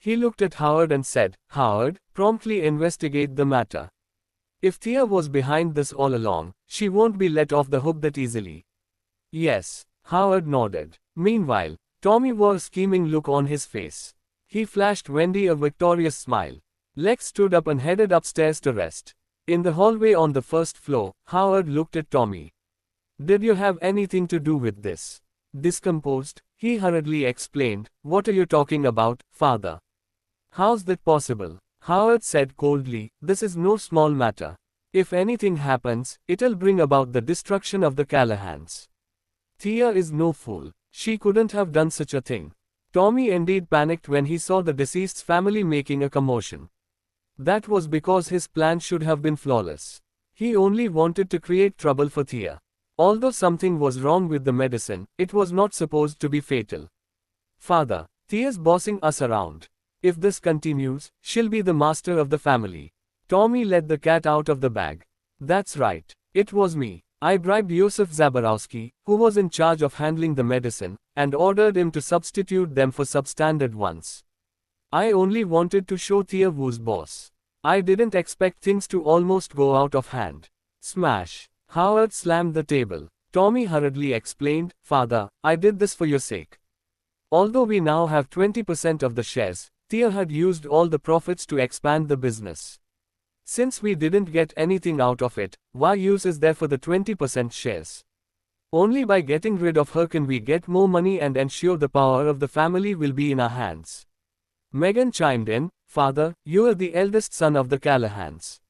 He looked at Howard and said, Howard, promptly investigate the matter. If Thea was behind this all along, she won't be let off the hook that easily. Yes, Howard nodded. Meanwhile, Tommy wore a scheming look on his face. He flashed Wendy a victorious smile. Lex stood up and headed upstairs to rest. In the hallway on the first floor, Howard looked at Tommy. Did you have anything to do with this? Discomposed, he hurriedly explained, What are you talking about, father? How's that possible? Howard said coldly, This is no small matter. If anything happens, it'll bring about the destruction of the Callahans. Thea is no fool. She couldn't have done such a thing. Tommy indeed panicked when he saw the deceased's family making a commotion. That was because his plan should have been flawless. He only wanted to create trouble for Thea. Although something was wrong with the medicine, it was not supposed to be fatal. Father, Thea's bossing us around. If this continues, she'll be the master of the family. Tommy let the cat out of the bag. That's right. It was me. I bribed Yosef Zaborowski, who was in charge of handling the medicine, and ordered him to substitute them for substandard ones. I only wanted to show Thea who's boss. I didn't expect things to almost go out of hand. Smash. Howard slammed the table. Tommy hurriedly explained, Father, I did this for your sake. Although we now have 20% of the shares, Thea had used all the profits to expand the business. Since we didn't get anything out of it, why use is there for the 20% shares? Only by getting rid of her can we get more money and ensure the power of the family will be in our hands. Megan chimed in, Father, you are the eldest son of the Callahans.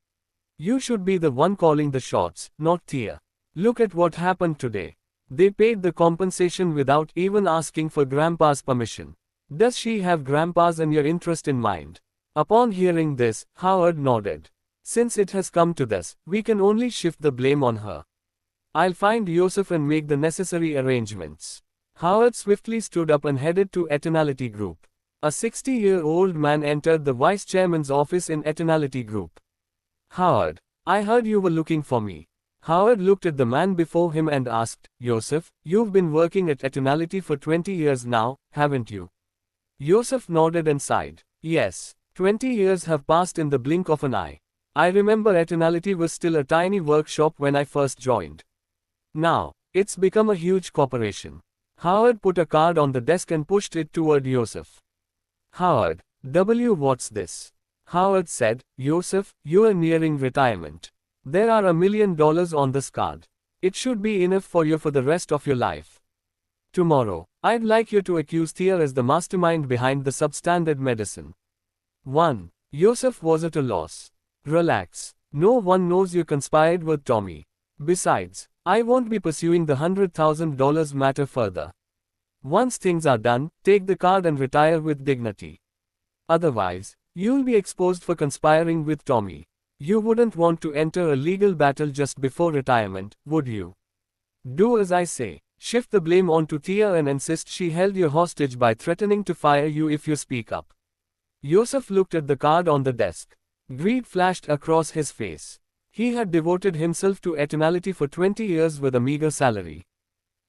You should be the one calling the shots, not Thea. Look at what happened today. They paid the compensation without even asking for Grandpa's permission. Does she have Grandpa's and your interest in mind? Upon hearing this, Howard nodded. Since it has come to this, we can only shift the blame on her. I'll find Yosef and make the necessary arrangements. Howard swiftly stood up and headed to Eternality Group. A 60-year-old man entered the vice chairman's office in Eternality Group. Howard, I heard you were looking for me. Howard looked at the man before him and asked, Yosef, you've been working at Eternality for 20 years now, haven't you? Yosef nodded and sighed. Yes, 20 years have passed in the blink of an eye. I remember Eternality was still a tiny workshop when I first joined. Now, it's become a huge corporation. Howard put a card on the desk and pushed it toward Yosef. Howard, what's this? Howard said, Yosef, you are nearing retirement. There are $1 million on this card. It should be enough for you for the rest of your life. Tomorrow, I'd like you to accuse Thea as the mastermind behind the substandard medicine. 1. Yosef was at a loss. Relax. No one knows you conspired with Tommy. Besides, I won't be pursuing the $100,000 matter further. Once things are done, take the card and retire with dignity. Otherwise, you'll be exposed for conspiring with Tommy. You wouldn't want to enter a legal battle just before retirement, would you? Do as I say. Shift the blame onto Thea and insist she held you hostage by threatening to fire you if you speak up. Yosef looked at the card on the desk. Greed flashed across his face. He had devoted himself to Eternality for 20 years with a meager salary.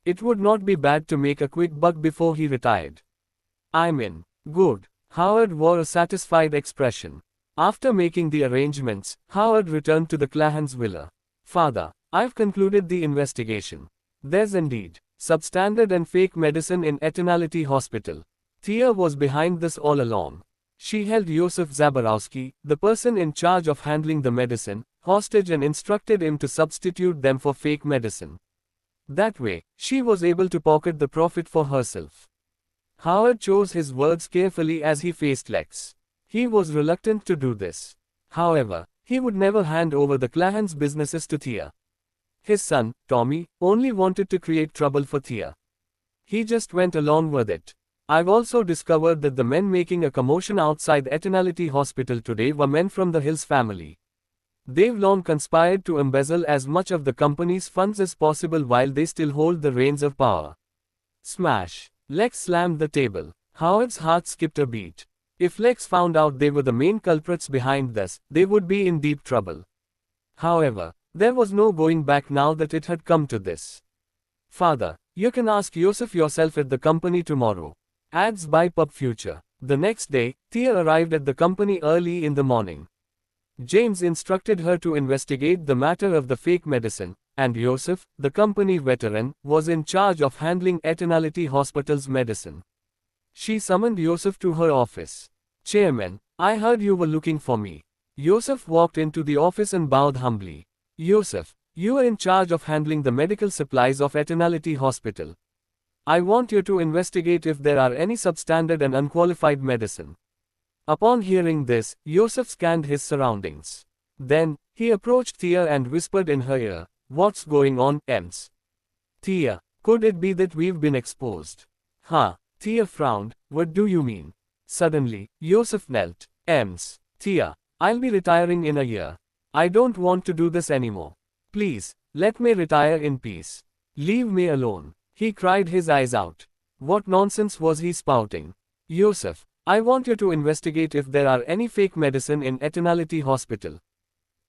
It would not be bad to make a quick buck before he retired. I'm in. Good. Howard wore a satisfied expression. After making the arrangements, Howard returned to the Callahans' villa. Father, I've concluded the investigation. There's indeed substandard and fake medicine in Eternality Hospital. Thea was behind this all along. She held Yosef Zaborowski, the person in charge of handling the medicine, hostage and instructed him to substitute them for fake medicine. That way, she was able to pocket the profit for herself. Howard chose his words carefully as he faced Lex. He was reluctant to do this. However, he would never hand over the Callahans' businesses to Thea. His son, Tommy, only wanted to create trouble for Thea. He just went along with it. I've also discovered that the men making a commotion outside Eternality Hospital today were men from the Hills family. They've long conspired to embezzle as much of the company's funds as possible while they still hold the reins of power. Smash. Lex slammed the table. Howard's heart skipped a beat. If Lex found out they were the main culprits behind this, they would be in deep trouble. However, there was no going back now that it had come to this. Father, you can ask Yosef yourself at the company tomorrow. Ads by Pub Future. The next day, Thea arrived at the company early in the morning. James instructed her to investigate the matter of the fake medicine, and Joseph, the company veteran, was in charge of handling Eternality Hospital's medicine. She summoned Joseph to her office. Chairman, I heard you were looking for me. Joseph walked into the office and bowed humbly. Joseph, you are in charge of handling the medical supplies of Eternality Hospital. I want you to investigate if there are any substandard and unqualified medicine. Upon hearing this, Joseph scanned his surroundings. Then, he approached Thea and whispered in her ear, "What's going on, Ems?" "Thea, could it be that we've been exposed?" "Huh?" Thea frowned, "What do you mean?" Suddenly, Joseph knelt. "Ems, Thea, I'll be retiring in a year. I don't want to do this anymore. Please, let me retire in peace. Leave me alone." He cried his eyes out. What nonsense was he spouting? "Joseph, I want you to investigate if there are any fake medicine in Eternality Hospital.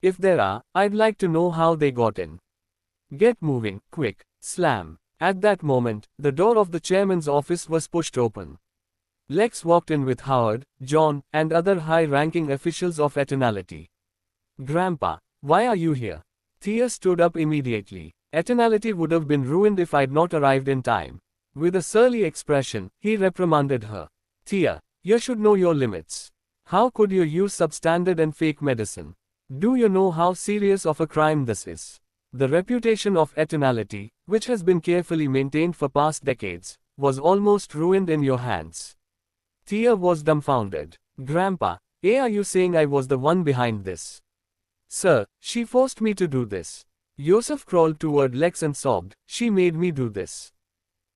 If there are, I'd like to know how they got in. Get moving, quick." Slam. At that moment, the door of the chairman's office was pushed open. Lex walked in with Howard, John, and other high-ranking officials of Eternality. "Grandpa, why are you here?" Thea stood up immediately. Eternality would have been ruined if I'd not arrived in time. With a surly expression, he reprimanded her. "Thea, you should know your limits. How could you use substandard and fake medicine? Do you know how serious of a crime this is? The reputation of Eternality, which has been carefully maintained for past decades, was almost ruined in your hands." Thea was dumbfounded. "Grandpa, are you saying I was the one behind this?" "Sir, she forced me to do this." Joseph crawled toward Lex and sobbed, "She made me do this.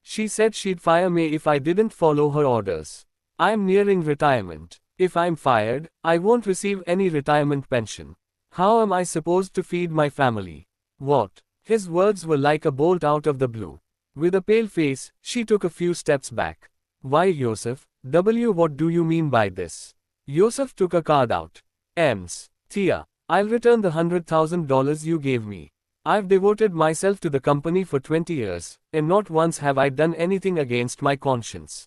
She said she'd fire me if I didn't follow her orders. I'm nearing retirement. If I'm fired, I won't receive any retirement pension. How am I supposed to feed my family?" "What?" His words were like a bolt out of the blue. With a pale face, she took a few steps back. "Why, Joseph, what do you mean by this?" Joseph took a card out. "Ems, Thea, I'll return the $100,000 you gave me. I've devoted myself to the company for 20 years, and not once have I done anything against my conscience.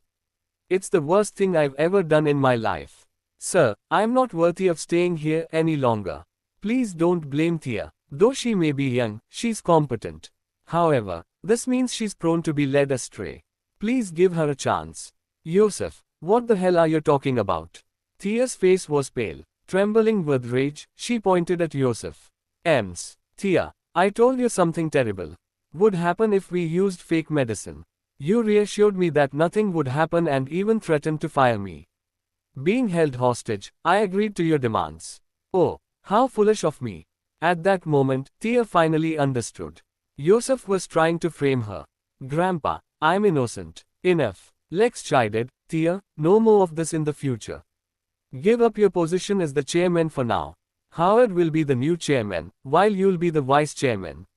It's the worst thing I've ever done in my life. Sir, I'm not worthy of staying here any longer. Please don't blame Thea. Though she may be young, she's competent. However, this means she's prone to be led astray. Please give her a chance." "Joseph, what the hell are you talking about?" Thea's face was pale. Trembling with rage, she pointed at Joseph. "Ems, Thea, I told you something terrible would happen if we used fake medicine. You reassured me that nothing would happen and even threatened to fire me. Being held hostage, I agreed to your demands. Oh, how foolish of me." At that moment, Thea finally understood. Joseph was trying to frame her. "Grandpa, I'm innocent." "Enough," Lex chided. "Thea, no more of this in the future. Give up your position as the chairman for now. Howard will be the new chairman, while you'll be the vice chairman.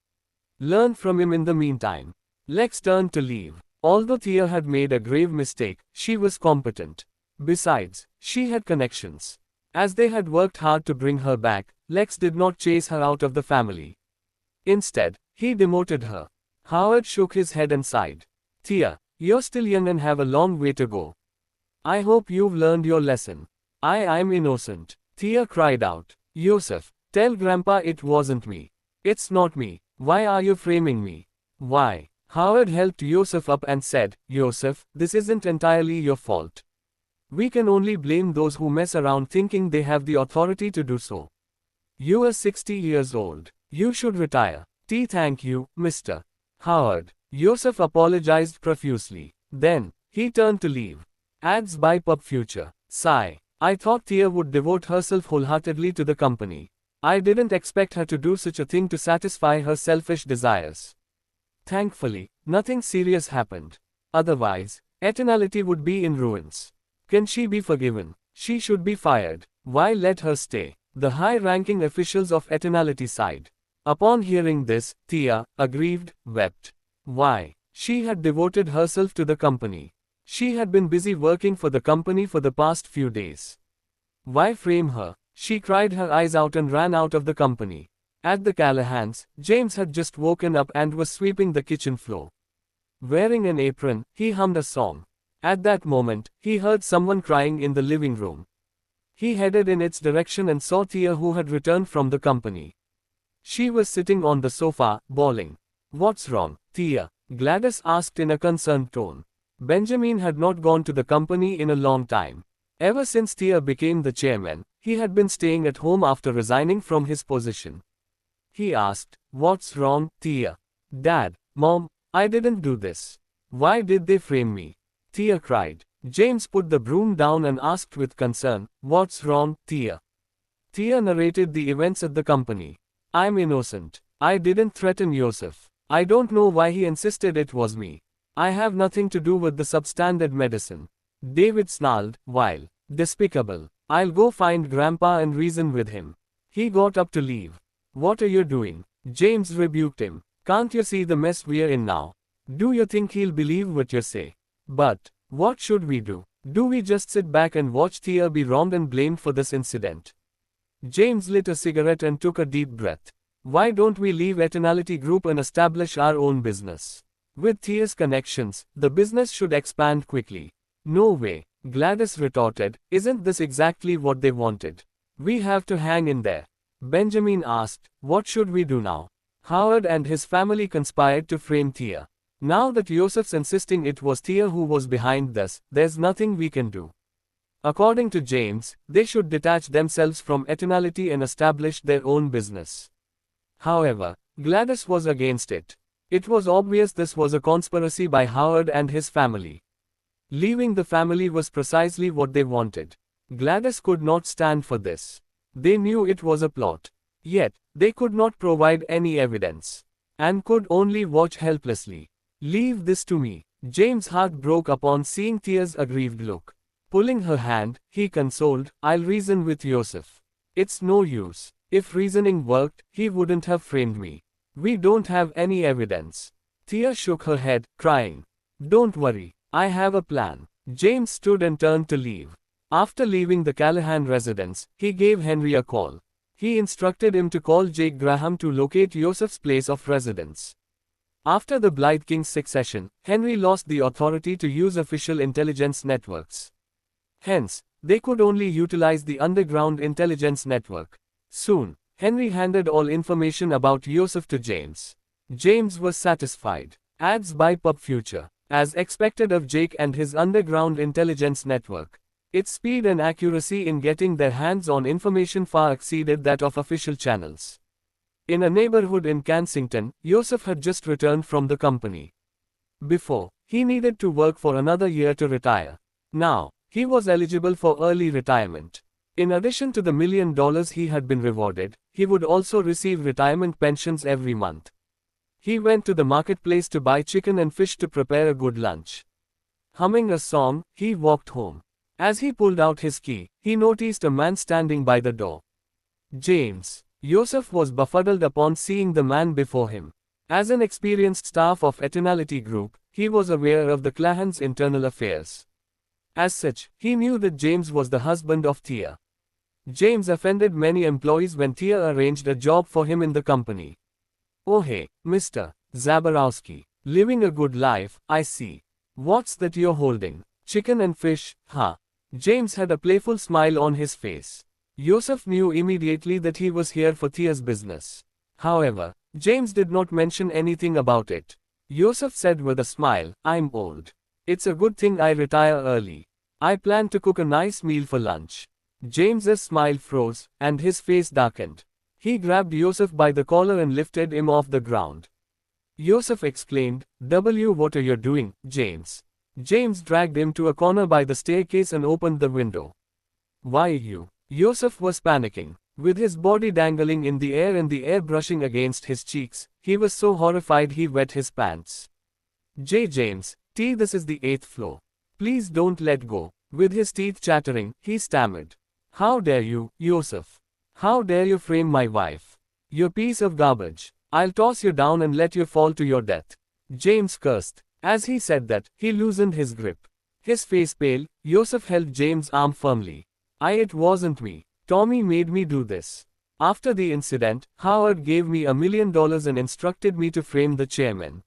Learn from him in the meantime." Lex turned to leave. Although Thea had made a grave mistake, she was competent. Besides, she had connections. As they had worked hard to bring her back, Lex did not chase her out of the family. Instead, he demoted her. Howard shook his head and sighed. "Thea, you're still young and have a long way to go. I hope you've learned your lesson." I'm innocent," Thea cried out. "Joseph, tell Grandpa it wasn't me. It's not me. Why are you framing me? Why?" Howard helped Joseph up and said, "Joseph, this isn't entirely your fault. We can only blame those who mess around thinking they have the authority to do so. You are 60 years old. You should retire." Thank you, Mr. Howard." Joseph apologized profusely. Then, he turned to leave. Ads by Pub Future. Sigh. "I thought Thea would devote herself wholeheartedly to the company. I didn't expect her to do such a thing to satisfy her selfish desires. Thankfully, nothing serious happened. Otherwise, Eternality would be in ruins. Can she be forgiven? She should be fired. Why let her stay?" The high-ranking officials of Eternality sighed. Upon hearing this, Thea, aggrieved, wept. Why? She had devoted herself to the company. She had been busy working for the company for the past few days. Why frame her? She cried her eyes out and ran out of the company. At the Callahans, James had just woken up and was sweeping the kitchen floor. Wearing an apron, he hummed a song. At that moment, he heard someone crying in the living room. He headed in its direction and saw Thea, who had returned from the company. She was sitting on the sofa, bawling. "What's wrong, Thea?" Gladys asked in a concerned tone. Benjamin had not gone to the company in a long time. Ever since Thea became the chairman, he had been staying at home after resigning from his position. He asked, "What's wrong, Thea?" "Dad, Mom, I didn't do this. Why did they frame me?" Thea cried. James put the broom down and asked with concern, "What's wrong, Thea?" Thea narrated the events at the company. "I'm innocent. I didn't threaten Yosef. I don't know why he insisted it was me. I have nothing to do with the substandard medicine." David snarled, "Vile. Despicable. I'll go find Grandpa and reason with him." He got up to leave. "What are you doing?" James rebuked him. "Can't you see the mess we're in now? Do you think he'll believe what you say?" "But, what should we do? Do we just sit back and watch Thea be wronged and blamed for this incident?" James lit a cigarette and took a deep breath. "Why don't we leave Eternality Group and establish our own business? With Thea's connections, the business should expand quickly." "No way," Gladys retorted. "Isn't this exactly what they wanted? We have to hang in there." Benjamin asked, "What should we do now?" Howard and his family conspired to frame Thea. Now that Yosef's insisting it was Thea who was behind this, there's nothing we can do. According to James, they should detach themselves from Eternality and establish their own business. However, Gladys was against it. It was obvious this was a conspiracy by Howard and his family. Leaving the family was precisely what they wanted. Gladys could not stand for this. They knew it was a plot. Yet, they could not provide any evidence. And could only watch helplessly. "Leave this to me." James' heart broke upon seeing Thea's aggrieved look. Pulling her hand, he consoled, "I'll reason with Yosef. It's no use. If reasoning worked, he wouldn't have framed me. We don't have any evidence." Thea shook her head, crying. "Don't worry. I have a plan." James stood and turned to leave. After leaving the Callahan residence, he gave Henry a call. He instructed him to call Jake Graham to locate Yosef's place of residence. After the Blythe Kings succession, Henry lost the authority to use official intelligence networks. Hence, they could only utilize the underground intelligence network. Soon, Henry handed all information about Yosef to James. James was satisfied. Ads by PubFuture. As expected of Jake and his underground intelligence network, its speed and accuracy in getting their hands on information far exceeded that of official channels. In a neighborhood in Kensington, Yosef had just returned from the company. Before, he needed to work for another year to retire. Now, he was eligible for early retirement. In addition to the $1 million he had been rewarded, he would also receive retirement pensions every month. He went to the marketplace to buy chicken and fish to prepare a good lunch. Humming a song, he walked home. As he pulled out his key, he noticed a man standing by the door. James. Yosef was befuddled upon seeing the man before him. As an experienced staff of Eternality Group, he was aware of the Callahan's internal affairs. As such, he knew that James was the husband of Thea. James offended many employees when Thea arranged a job for him in the company. "Oh hey, Mr. Zaborowski. Living a good life, I see. What's that you're holding? Chicken and fish, huh?" James had a playful smile on his face. Yosef knew immediately that he was here for Thea's business. However, James did not mention anything about it. Yosef said with a smile, "I'm old. It's a good thing I retire early. I plan to cook a nice meal for lunch." James's smile froze, and his face darkened. He grabbed Yosef by the collar and lifted him off the ground. Yosef exclaimed, What are you doing, James?" James dragged him to a corner by the staircase and opened the window. "Why you?" Yosef was panicking. With his body dangling in the air and the air brushing against his cheeks, he was so horrified he wet his pants. James, this is the 8th floor. Please don't let go." With his teeth chattering, he stammered. "How dare you, Yosef? How dare you frame my wife? You piece of garbage. I'll toss you down and let you fall to your death." James cursed. As he said that, he loosened his grip. His face pale, Yosef held James' arm firmly. It wasn't me. Tommy made me do this. After the incident, Howard gave me $1 million and instructed me to frame the chairman.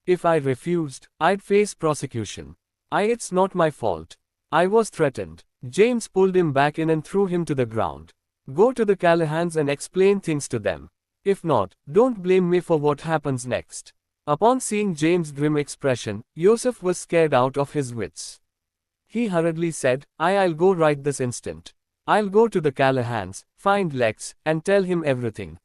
If I refused, I'd face prosecution. It's not my fault. I was threatened. James pulled him back in and threw him to the ground. Go to the Callahans and explain things to them. If not, don't blame me for what happens next. Upon seeing James' grim expression, Yusuf was scared out of his wits. He hurriedly said, I'll go right this instant. I'll go to the Callahans, find Lex, and tell him everything.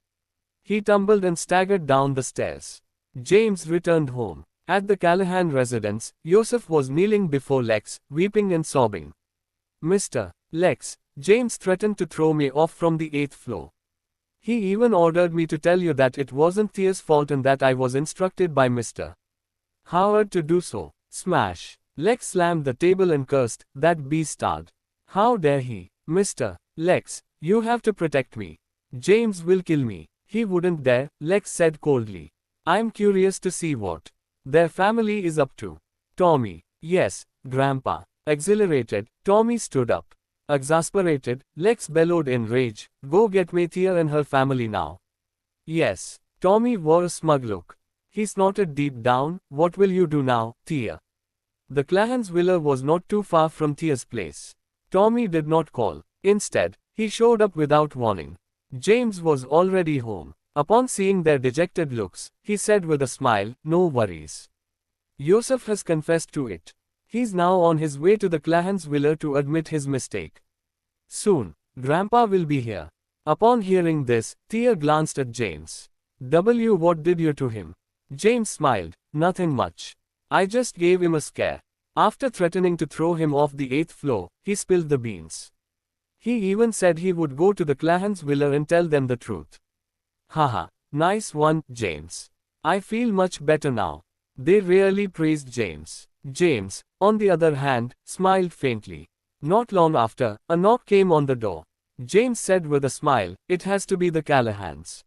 He tumbled and staggered down the stairs. James returned home. At the Callahan residence, Yusuf was kneeling before Lex, weeping and sobbing. Mr. Lex, James threatened to throw me off from the 8th floor. He even ordered me to tell you that it wasn't Thea's fault and that I was instructed by Mr. Howard to do so. Smash. Lex slammed the table and cursed, that beastard. How dare he? Mr. Lex, you have to protect me. James will kill me. He wouldn't dare, Lex said coldly. I'm curious to see what their family is up to. Tommy. Yes, Grandpa. Exhilarated, Tommy stood up. Exasperated, Lex bellowed in rage, go get me Thea and her family now. Yes. Tommy wore a smug look. He snorted deep down, what will you do now, Thea? The Clahans' villa was not too far from Thea's place. Tommy did not call. Instead, he showed up without warning. James was already home. Upon seeing their dejected looks, he said with a smile, no worries. Yusuf has confessed to it. He's now on his way to the Clahans' villa to admit his mistake. Soon, Grandpa will be here. Upon hearing this, Thea glanced at James. What did you to him? James smiled, nothing much. I just gave him a scare. After threatening to throw him off the 8th floor, he spilled the beans. He even said he would go to the Clahans' villa and tell them the truth. Haha, nice one, James. I feel much better now. They really praised James. James, on the other hand, smiled faintly. Not long after, a knock came on the door. James said with a smile, it has to be the Callahans.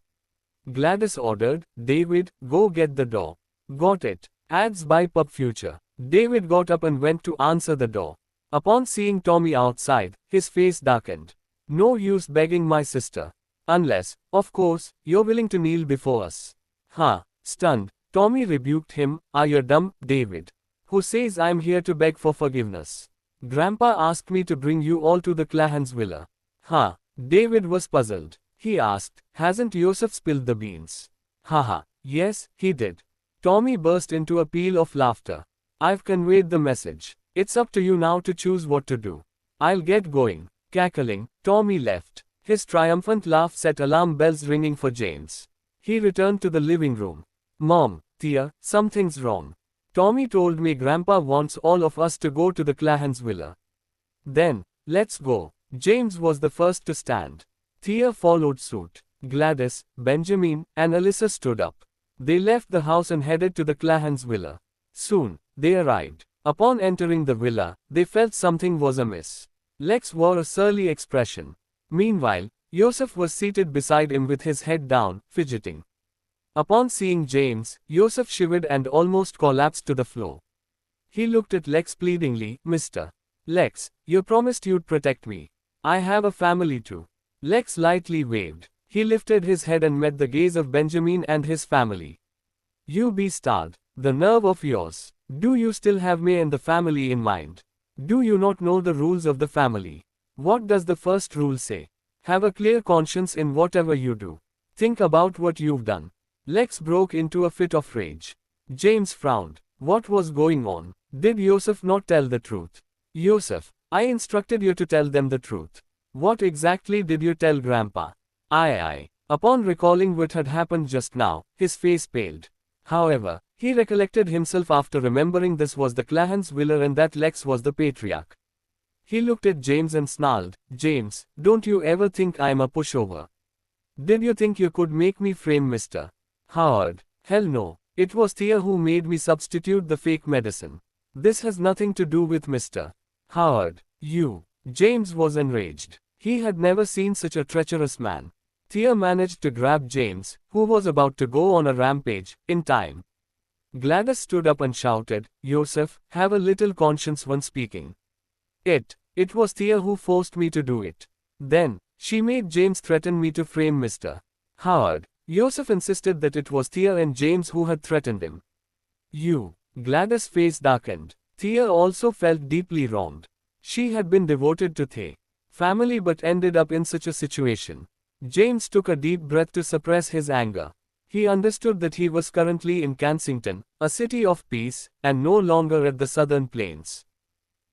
Gladys ordered, David, go get the door. Got it. Ads by Pub Future. David got up and went to answer the door. Upon seeing Tommy outside, his face darkened. No use begging my sister. Unless, of course, you're willing to kneel before us. Huh. Stunned, Tommy rebuked him, are you dumb, David? Who says I'm here to beg for forgiveness? Grandpa asked me to bring you all to the Clahans' villa. Huh. David was puzzled. He asked, hasn't Yusuf spilled the beans? Haha. Yes, he did. Tommy burst into a peal of laughter. I've conveyed the message. It's up to you now to choose what to do. I'll get going. Cackling, Tommy left. His triumphant laugh set alarm bells ringing for James. He returned to the living room. Mom, Thea, something's wrong. Tommy told me Grandpa wants all of us to go to the Clahans' villa. Then, let's go. James was the first to stand. Thea followed suit. Gladys, Benjamin, and Alyssa stood up. They left the house and headed to the Clahans' villa. Soon, they arrived. Upon entering the villa, they felt something was amiss. Lex wore a surly expression. Meanwhile, Yusuf was seated beside him with his head down, fidgeting. Upon seeing James, Yusuf shivered and almost collapsed to the floor. He looked at Lex pleadingly, Mr. Lex, you promised you'd protect me. I have a family too. Lex lightly waved. He lifted his head and met the gaze of Benjamin and his family. You beastard. The nerve of yours. Do you still have me and the family in mind? Do you not know the rules of the family? What does the first rule say? Have a clear conscience in whatever you do. Think about what you've done. Lex broke into a fit of rage. James frowned. What was going on? Did Yusuf not tell the truth? Yusuf, I instructed you to tell them the truth. What exactly did you tell Grandpa? Aye. Upon recalling what had happened just now, his face paled. However, he recollected himself after remembering this was the Clahans' villa and that Lex was the patriarch. He looked at James and snarled, James, don't you ever think I'm a pushover? Did you think you could make me frame Mr. Howard? Hell no. It was Thea who made me substitute the fake medicine. This has nothing to do with Mr. Howard. You. James was enraged. He had never seen such a treacherous man. Thea managed to grab James, who was about to go on a rampage, in time. Gladys stood up and shouted, Yusuf, have a little conscience when speaking. It was Thea who forced me to do it. Then, she made James threaten me to frame Mr. Howard. Yusuf insisted that it was Thea and James who had threatened him. You. Gladys' face darkened. Thea also felt deeply wronged. She had been devoted to Thea family but ended up in such a situation. James took a deep breath to suppress his anger. He understood that he was currently in Kensington, a city of peace, and no longer at the southern plains.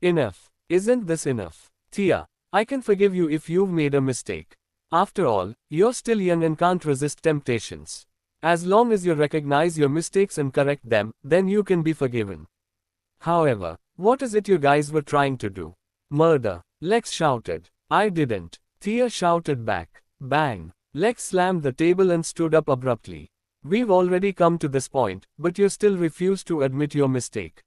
Enough. Isn't this enough? Thea, I can forgive you if you've made a mistake. After all, you're still young and can't resist temptations. As long as you recognize your mistakes and correct them, then you can be forgiven. However, what is it you guys were trying to do? Murder, Lex shouted. I didn't. Thea shouted back. Bang. Lex slammed the table and stood up abruptly. We've already come to this point, but you still refuse to admit your mistake.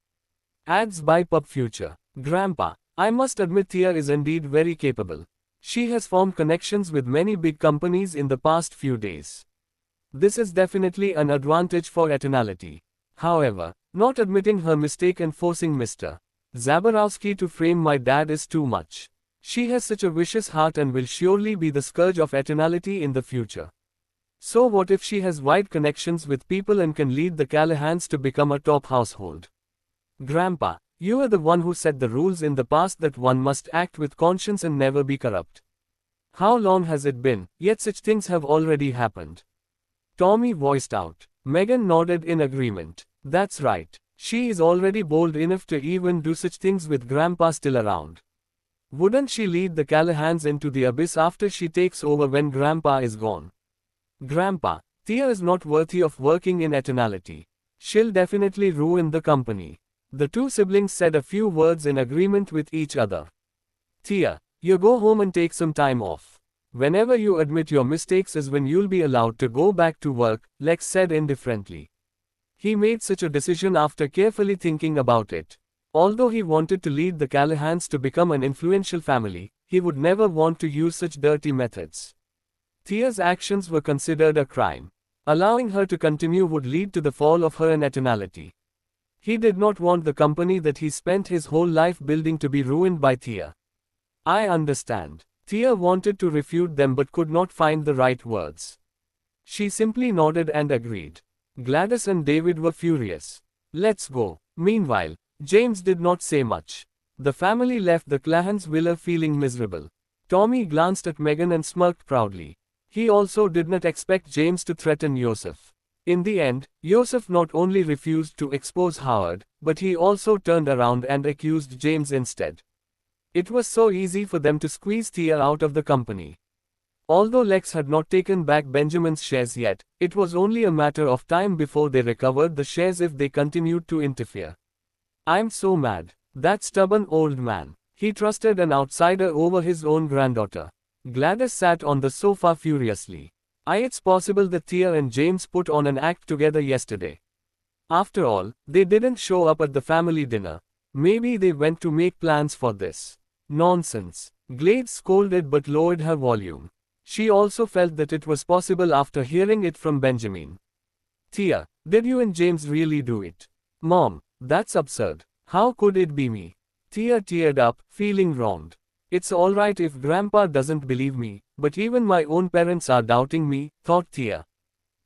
Ads by Pub Future. Grandpa, I must admit Thea is indeed very capable. She has formed connections with many big companies in the past few days. This is definitely an advantage for Eternality. However, not admitting her mistake and forcing Mr. Zaborowski to frame my dad is too much. She has such a vicious heart and will surely be the scourge of Eternality in the future. So what if she has wide connections with people and can lead the Callahans to become a top household? Grandpa, you are the one who set the rules in the past that one must act with conscience and never be corrupt. How long has it been, yet such things have already happened? Tommy voiced out. Megan nodded in agreement. That's right. She is already bold enough to even do such things with Grandpa still around. Wouldn't she lead the Callahans into the abyss after she takes over when Grandpa is gone? Grandpa, Thea is not worthy of working in Eternality. She'll definitely ruin the company. The two siblings said a few words in agreement with each other. Thea, you go home and take some time off. Whenever you admit your mistakes is when you'll be allowed to go back to work, Lex said indifferently. He made such a decision after carefully thinking about it. Although he wanted to lead the Callahans to become an influential family, he would never want to use such dirty methods. Thea's actions were considered a crime. Allowing her to continue would lead to the fall of her in Eternality. He did not want the company that he spent his whole life building to be ruined by Thea. I understand. Thea wanted to refute them but could not find the right words. She simply nodded and agreed. Gladys and David were furious. Let's go. Meanwhile, James did not say much. The family left the Callahans' villa feeling miserable. Tommy glanced at Megan and smirked proudly. He also did not expect James to threaten Joseph. In the end, Joseph not only refused to expose Howard, but he also turned around and accused James instead. It was so easy for them to squeeze Thea out of the company. Although Lex had not taken back Benjamin's shares yet, it was only a matter of time before they recovered the shares if they continued to interfere. I'm so mad. That stubborn old man. He trusted an outsider over his own granddaughter. Gladys sat on the sofa furiously. It's possible that Thea and James put on an act together yesterday. After all, they didn't show up at the family dinner. Maybe they went to make plans for this. Nonsense. Gladys scolded but lowered her volume. She also felt that it was possible after hearing it from Benjamin. Thea, did you and James really do it? Mom, that's absurd. How could it be me? Thea teared up, feeling wronged. It's alright if Grandpa doesn't believe me, but even my own parents are doubting me, thought Thea.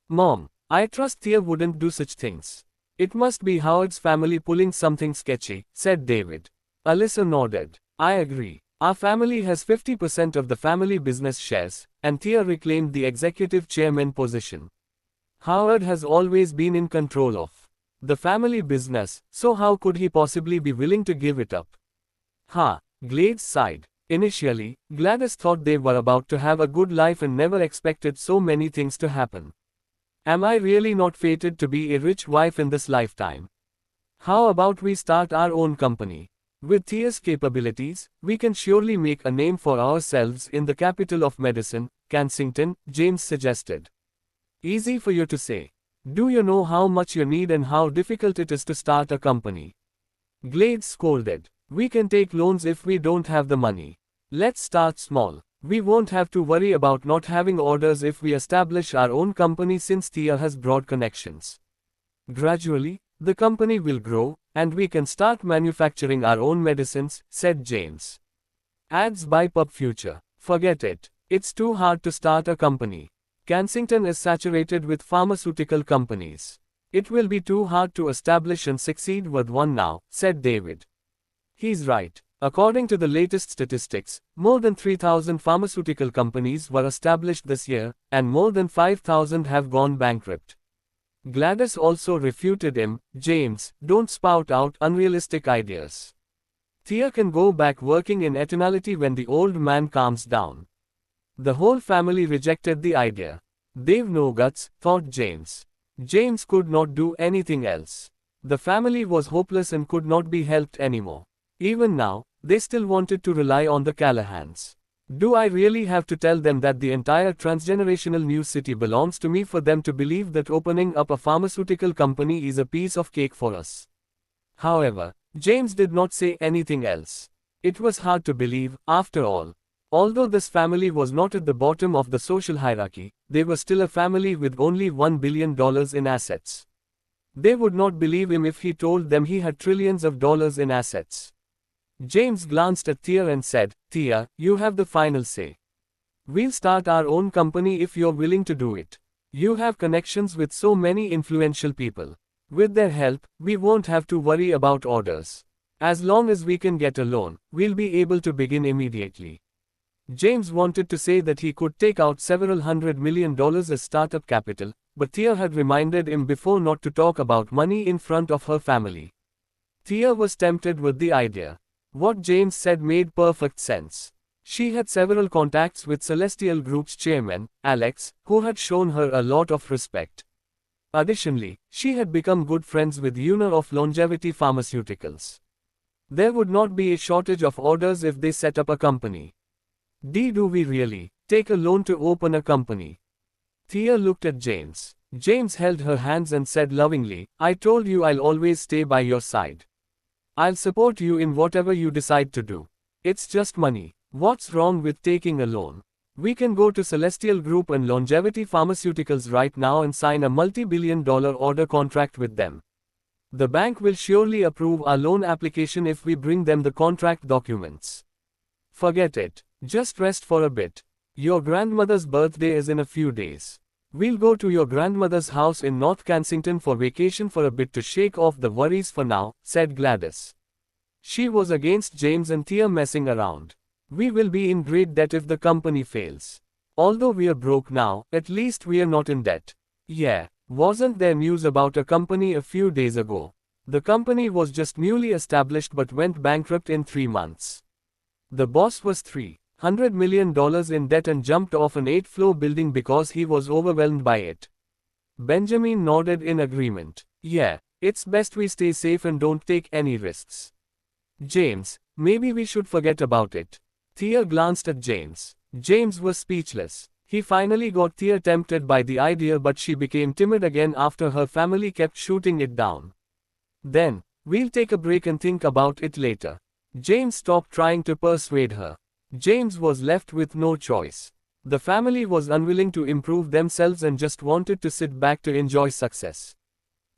Mom, I trust Thea wouldn't do such things. It must be Howard's family pulling something sketchy, said David. Alyssa nodded. I agree. Our family has 50% of the family business shares, and Thea reclaimed the executive chairman position. Howard has always been in control of the family business, so how could he possibly be willing to give it up? Gladys sighed. Initially, Gladys thought they were about to have a good life and never expected so many things to happen. Am I really not fated to be a rich wife in this lifetime? How about we start our own company? With Thea's capabilities, we can surely make a name for ourselves in the capital of medicine, Kensington, James suggested. Easy for you to say. Do you know how much you need and how difficult it is to start a company? Gladys scolded. We can take loans if we don't have the money. Let's start small. We won't have to worry about not having orders if we establish our own company since Thea has broad connections. Gradually, the company will grow, and we can start manufacturing our own medicines, said James. Ads by Pub Future. Forget it. It's too hard to start a company. Kensington is saturated with pharmaceutical companies. It will be too hard to establish and succeed with one now, said David. He's right. According to the latest statistics, more than 3,000 pharmaceutical companies were established this year, and more than 5,000 have gone bankrupt. Gladys also refuted him. James, don't spout out unrealistic ideas. Thea can go back working in eternality when the old man calms down. The whole family rejected the idea. They've no guts, thought James. James could not do anything else. The family was hopeless and could not be helped anymore. Even now, they still wanted to rely on the Callahans. Do I really have to tell them that the entire transgenerational new city belongs to me for them to believe that opening up a pharmaceutical company is a piece of cake for us? However, James did not say anything else. It was hard to believe, after all. Although this family was not at the bottom of the social hierarchy, they were still a family with only $1 billion in assets. They would not believe him if he told them he had trillions of dollars in assets. James glanced at Thea and said, Thea, you have the final say. We'll start our own company if you're willing to do it. You have connections with so many influential people. With their help, we won't have to worry about orders. As long as we can get a loan, we'll be able to begin immediately. James wanted to say that he could take out several $100 million as startup capital, but Thea had reminded him before not to talk about money in front of her family. Thea was tempted with the idea. What James said made perfect sense. She had several contacts with Celestial Group's chairman, Alex, who had shown her a lot of respect. Additionally, she had become good friends with the owner of Longevity Pharmaceuticals. There would not be a shortage of orders if they set up a company. Do we really take a loan to open a company? Thea looked at James. James held her hands and said lovingly, I told you I'll always stay by your side. I'll support you in whatever you decide to do. It's just money. What's wrong with taking a loan? We can go to Celestial Group and Longevity Pharmaceuticals right now and sign a multi-billion-dollar order contract with them. The bank will surely approve our loan application if we bring them the contract documents. Forget it. Just rest for a bit. Your grandmother's birthday is in a few days. We'll go to your grandmother's house in North Kensington for vacation for a bit to shake off the worries for now, said Gladys. She was against James and Thea messing around. We will be in great debt if the company fails. Although we're broke now, at least we're not in debt. Yeah, wasn't there news about a company a few days ago? The company was just newly established but went bankrupt in 3 months. The boss was $300 million in debt and jumped off an 8th-floor building because he was overwhelmed by it. Benjamin nodded in agreement. Yeah, it's best we stay safe and don't take any risks. James, maybe we should forget about it. Thea glanced at James. James was speechless. He finally got Thea tempted by the idea, but she became timid again after her family kept shooting it down. Then, we'll take a break and think about it later. James stopped trying to persuade her. James was left with no choice. The family was unwilling to improve themselves and just wanted to sit back to enjoy success.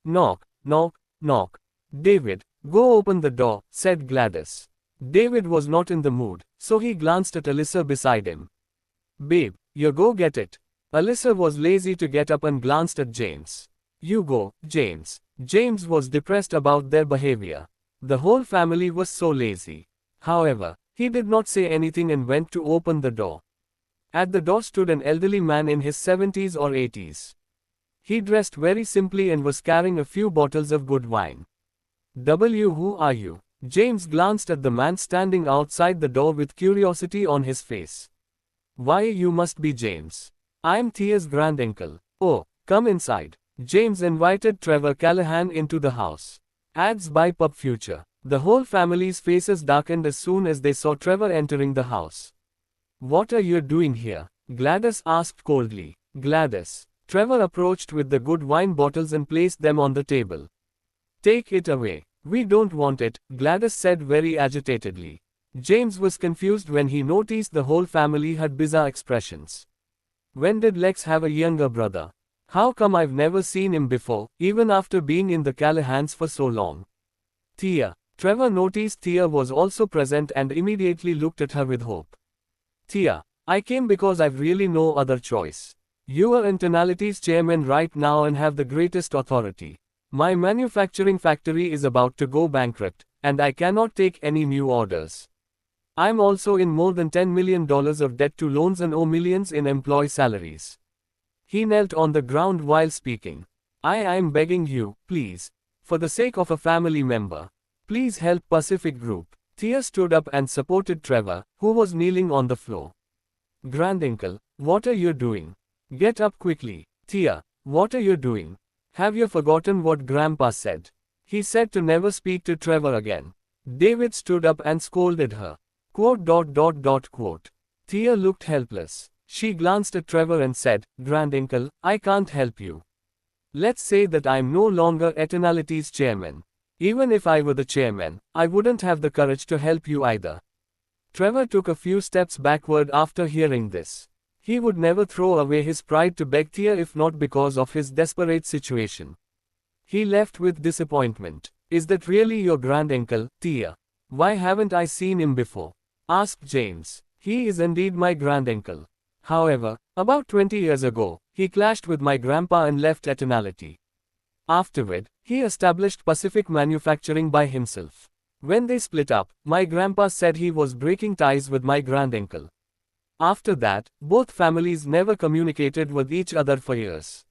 Knock, knock, knock. David, go open the door, said Gladys. David was not in the mood, so he glanced at Alyssa beside him. Babe, you go get it. Alyssa was lazy to get up and glanced at James. You go, James. James was depressed about their behavior. The whole family was so lazy. However, he did not say anything and went to open the door. At the door stood an elderly man in his 70s or 80s. He dressed very simply and was carrying a few bottles of good wine. Who are you? James glanced at the man standing outside the door with curiosity on his face. Why, you must be James. I'm Thea's granduncle. Oh, come inside. James invited Trevor Callahan into the house. Ads by Pub Future. The whole family's faces darkened as soon as they saw Trevor entering the house. What are you doing here? Gladys asked coldly. Gladys. Trevor approached with the good wine bottles and placed them on the table. Take it away. We don't want it, Gladys said very agitatedly. James was confused when he noticed the whole family had bizarre expressions. When did Lex have a younger brother? How come I've never seen him before, even after being in the Callahans for so long? Thea. Trevor noticed Thea was also present and immediately looked at her with hope. Thea, I came because I've really no other choice. You are Internality's chairman right now and have the greatest authority. My manufacturing factory is about to go bankrupt, and I cannot take any new orders. I'm also in more than $10 million of debt to loans and owe millions in employee salaries. He knelt on the ground while speaking. I'm begging you, please, for the sake of a family member, please help Pacific Group. Thea stood up and supported Trevor, who was kneeling on the floor. Granduncle, what are you doing? Get up quickly. Thea, what are you doing? Have you forgotten what Grandpa said? He said to never speak to Trevor again. David stood up and scolded her. Quote. Thea looked helpless. She glanced at Trevor and said, Granduncle, I can't help you. Let's say that I'm no longer Eternality's chairman. Even if I were the chairman, I wouldn't have the courage to help you either. Trevor took a few steps backward after hearing this. He would never throw away his pride to beg Thea if not because of his desperate situation. He left with disappointment. Is that really your granduncle, Thea? Why haven't I seen him before? Asked James. He is indeed my granduncle. However, about 20 years ago, he clashed with my grandpa and left Eternality. Afterward, he established Pacific Manufacturing by himself. When they split up, my grandpa said he was breaking ties with my granduncle. After that, both families never communicated with each other for years.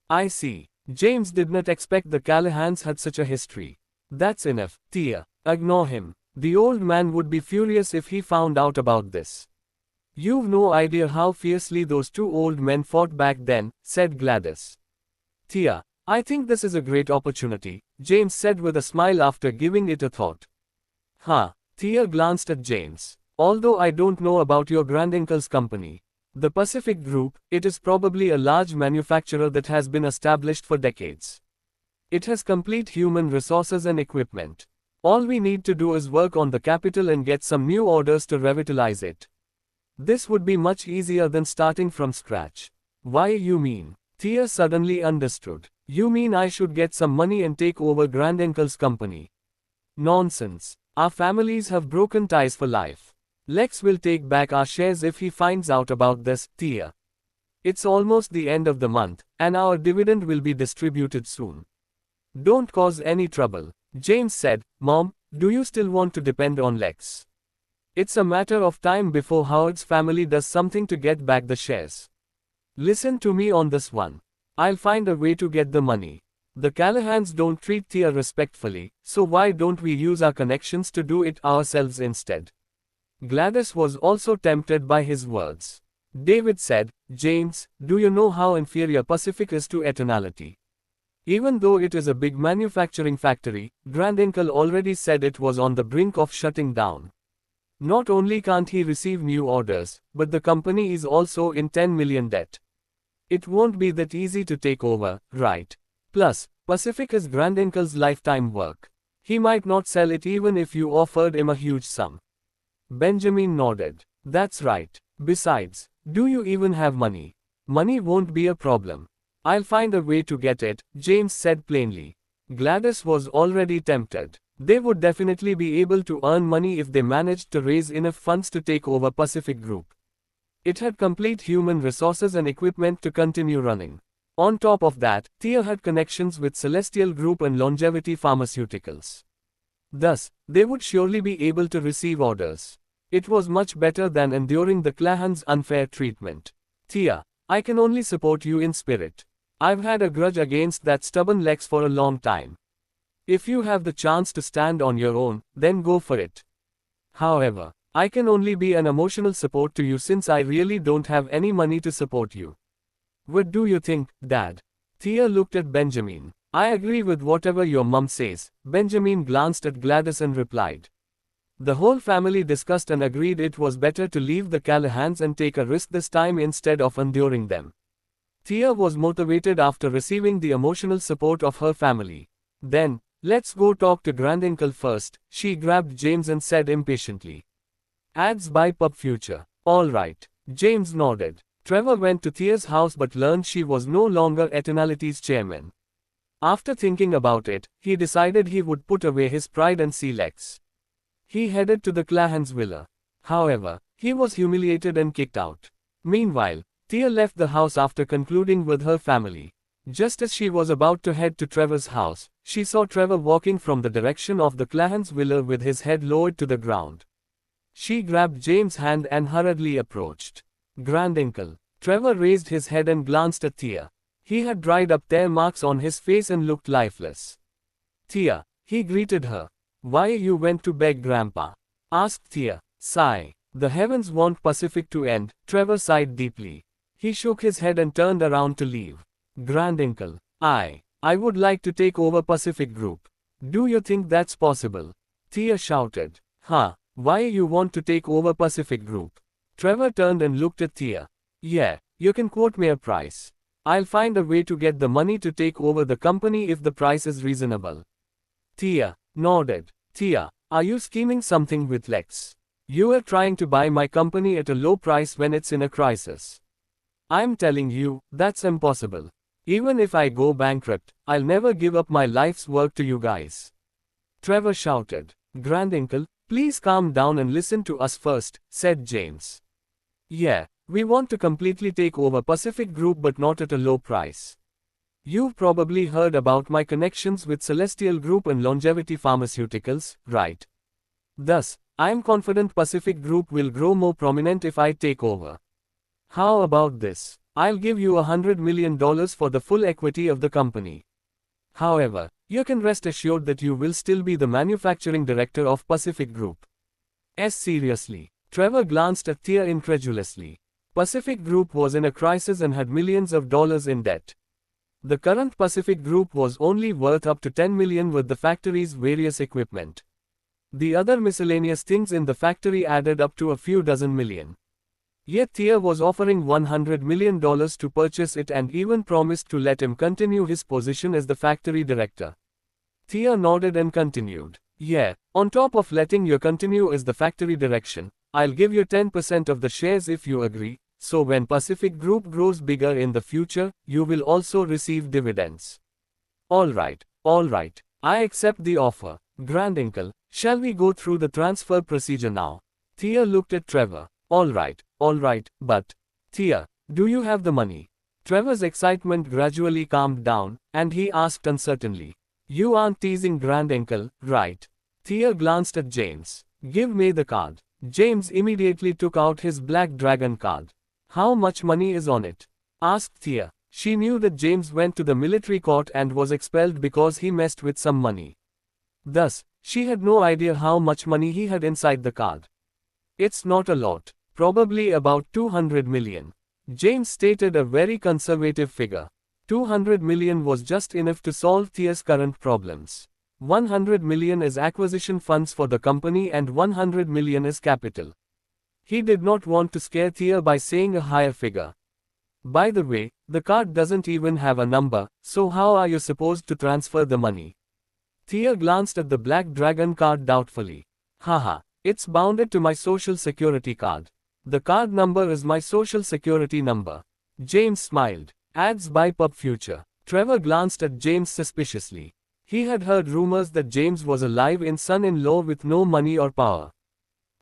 I see. James did not expect the Callahans had such a history. That's enough, Thea. Ignore him. The old man would be furious if he found out about this. You've no idea how fiercely those two old men fought back then, said Gladys. Thea, I think this is a great opportunity, James said with a smile after giving it a thought. Thea glanced at James. Although I don't know about your granduncle's company, the Pacific Group, it is probably a large manufacturer that has been established for decades. It has complete human resources and equipment. All we need to do is work on the capital and get some new orders to revitalize it. This would be much easier than starting from scratch. Why you mean? Thea suddenly understood. You mean I should get some money and take over granduncle's company? Nonsense. Our families have broken ties for life. Lex will take back our shares if he finds out about this, Thea. It's almost the end of the month, and our dividend will be distributed soon. Don't cause any trouble. James said, Mom, do you still want to depend on Lex? It's a matter of time before Howard's family does something to get back the shares. Listen to me on this one. I'll find a way to get the money. The Callahans don't treat Thea respectfully, so why don't we use our connections to do it ourselves instead? Gladys was also tempted by his words. David said, James, do you know how inferior Pacific is to Eternality? Even though it is a big manufacturing factory, Granduncle already said it was on the brink of shutting down. Not only can't he receive new orders, but the company is also in $10 million debt. It won't be that easy to take over, right? Plus, Pacific is Granduncle's lifetime work. He might not sell it even if you offered him a huge sum. Benjamin nodded. That's right. Besides, do you even have money? Money won't be a problem. I'll find a way to get it, James said plainly. Gladys was already tempted. They would definitely be able to earn money if they managed to raise enough funds to take over Pacific Group. It had complete human resources and equipment to continue running. On top of that, Thea had connections with Celestial Group and Longevity Pharmaceuticals. Thus, they would surely be able to receive orders. It was much better than enduring the Callahans' unfair treatment. Thea, I can only support you in spirit. I've had a grudge against that stubborn Lex for a long time. If you have the chance to stand on your own, then go for it. However, I can only be an emotional support to you since I really don't have any money to support you. What do you think, Dad? Thea looked at Benjamin. I agree with whatever your mum says. Benjamin glanced at Gladys and replied. The whole family discussed and agreed it was better to leave the Callahans and take a risk this time instead of enduring them. Thea was motivated after receiving the emotional support of her family. Then, let's go talk to Granduncle first, she grabbed James and said impatiently. Ads by Pub Future. All right. James nodded. Trevor went to Thea's house but learned she was no longer Eternality's chairman. After thinking about it, he decided he would put away his pride and see Lex. He headed to the Callahans' villa. However, he was humiliated and kicked out. Meanwhile, Thea left the house after concluding with her family. Just as she was about to head to Trevor's house, she saw Trevor walking from the direction of the Clahans' villa with his head lowered to the ground. She grabbed James' hand and hurriedly approached. Granduncle. Trevor raised his head and glanced at Thea. He had dried up tear marks on his face and looked lifeless. Thea, he greeted her. Why you went to beg Grandpa? Asked Thea. Sigh. The heavens want Pacific to end, Trevor sighed deeply. He shook his head and turned around to leave. Granduncle. I would like to take over Pacific Group. Do you think that's possible? Thea shouted. Huh, why you want to take over Pacific Group? Trevor turned and looked at Thea. Yeah, you can quote me a price. I'll find a way to get the money to take over the company if the price is reasonable. Thea nodded. Thea, are you scheming something with Lex? You are trying to buy my company at a low price when it's in a crisis. I'm telling you, that's impossible. Even if I go bankrupt, I'll never give up my life's work to you guys. Trevor shouted. Granduncle, please calm down and listen to us first, said James. Yeah, we want to completely take over Pacific Group but not at a low price. You've probably heard about my connections with Celestial Group and Longevity Pharmaceuticals, right? Thus, I'm confident Pacific Group will grow more prominent if I take over. How about this? I'll give you $100 million for the full equity of the company. However, you can rest assured that you will still be the manufacturing director of Pacific Group. Seriously. Trevor glanced at Thea incredulously. Pacific Group was in a crisis and had millions of dollars in debt. The current Pacific Group was only worth up to $10 million with the factory's various equipment. The other miscellaneous things in the factory added up to a few dozen million. Yet Thea was offering $100 million to purchase it and even promised to let him continue his position as the factory director. Thea nodded and continued. Yeah, on top of letting you continue as the factory direction, I'll give you 10% of the shares if you agree, so when Pacific Group grows bigger in the future, you will also receive dividends. Alright, I accept the offer. Granduncle, shall we go through the transfer procedure now? Thea looked at Trevor. Alright, but, Thea, do you have the money? Trevor's excitement gradually calmed down, and he asked uncertainly. You aren't teasing Granduncle, right? Thea glanced at James. Give me the card. James immediately took out his Black Dragon card. How much money is on it? Asked Thea. She knew that James went to the military court and was expelled because he messed with some money. Thus, she had no idea how much money he had inside the card. It's not a lot. Probably about 200 million. James stated a very conservative figure. 200 million was just enough to solve Thea's current problems. 100 million is acquisition funds for the company and 100 million is capital. He did not want to scare Thea by saying a higher figure. By the way, the card doesn't even have a number, so how are you supposed to transfer the money? Thea glanced at the Black Dragon card doubtfully. Haha, it's bounded to my social security card. The card number is my social security number. James smiled. Ads by Pub Future. Trevor glanced at James suspiciously. He had heard rumors that James was a live-in son-in-law with no money or power.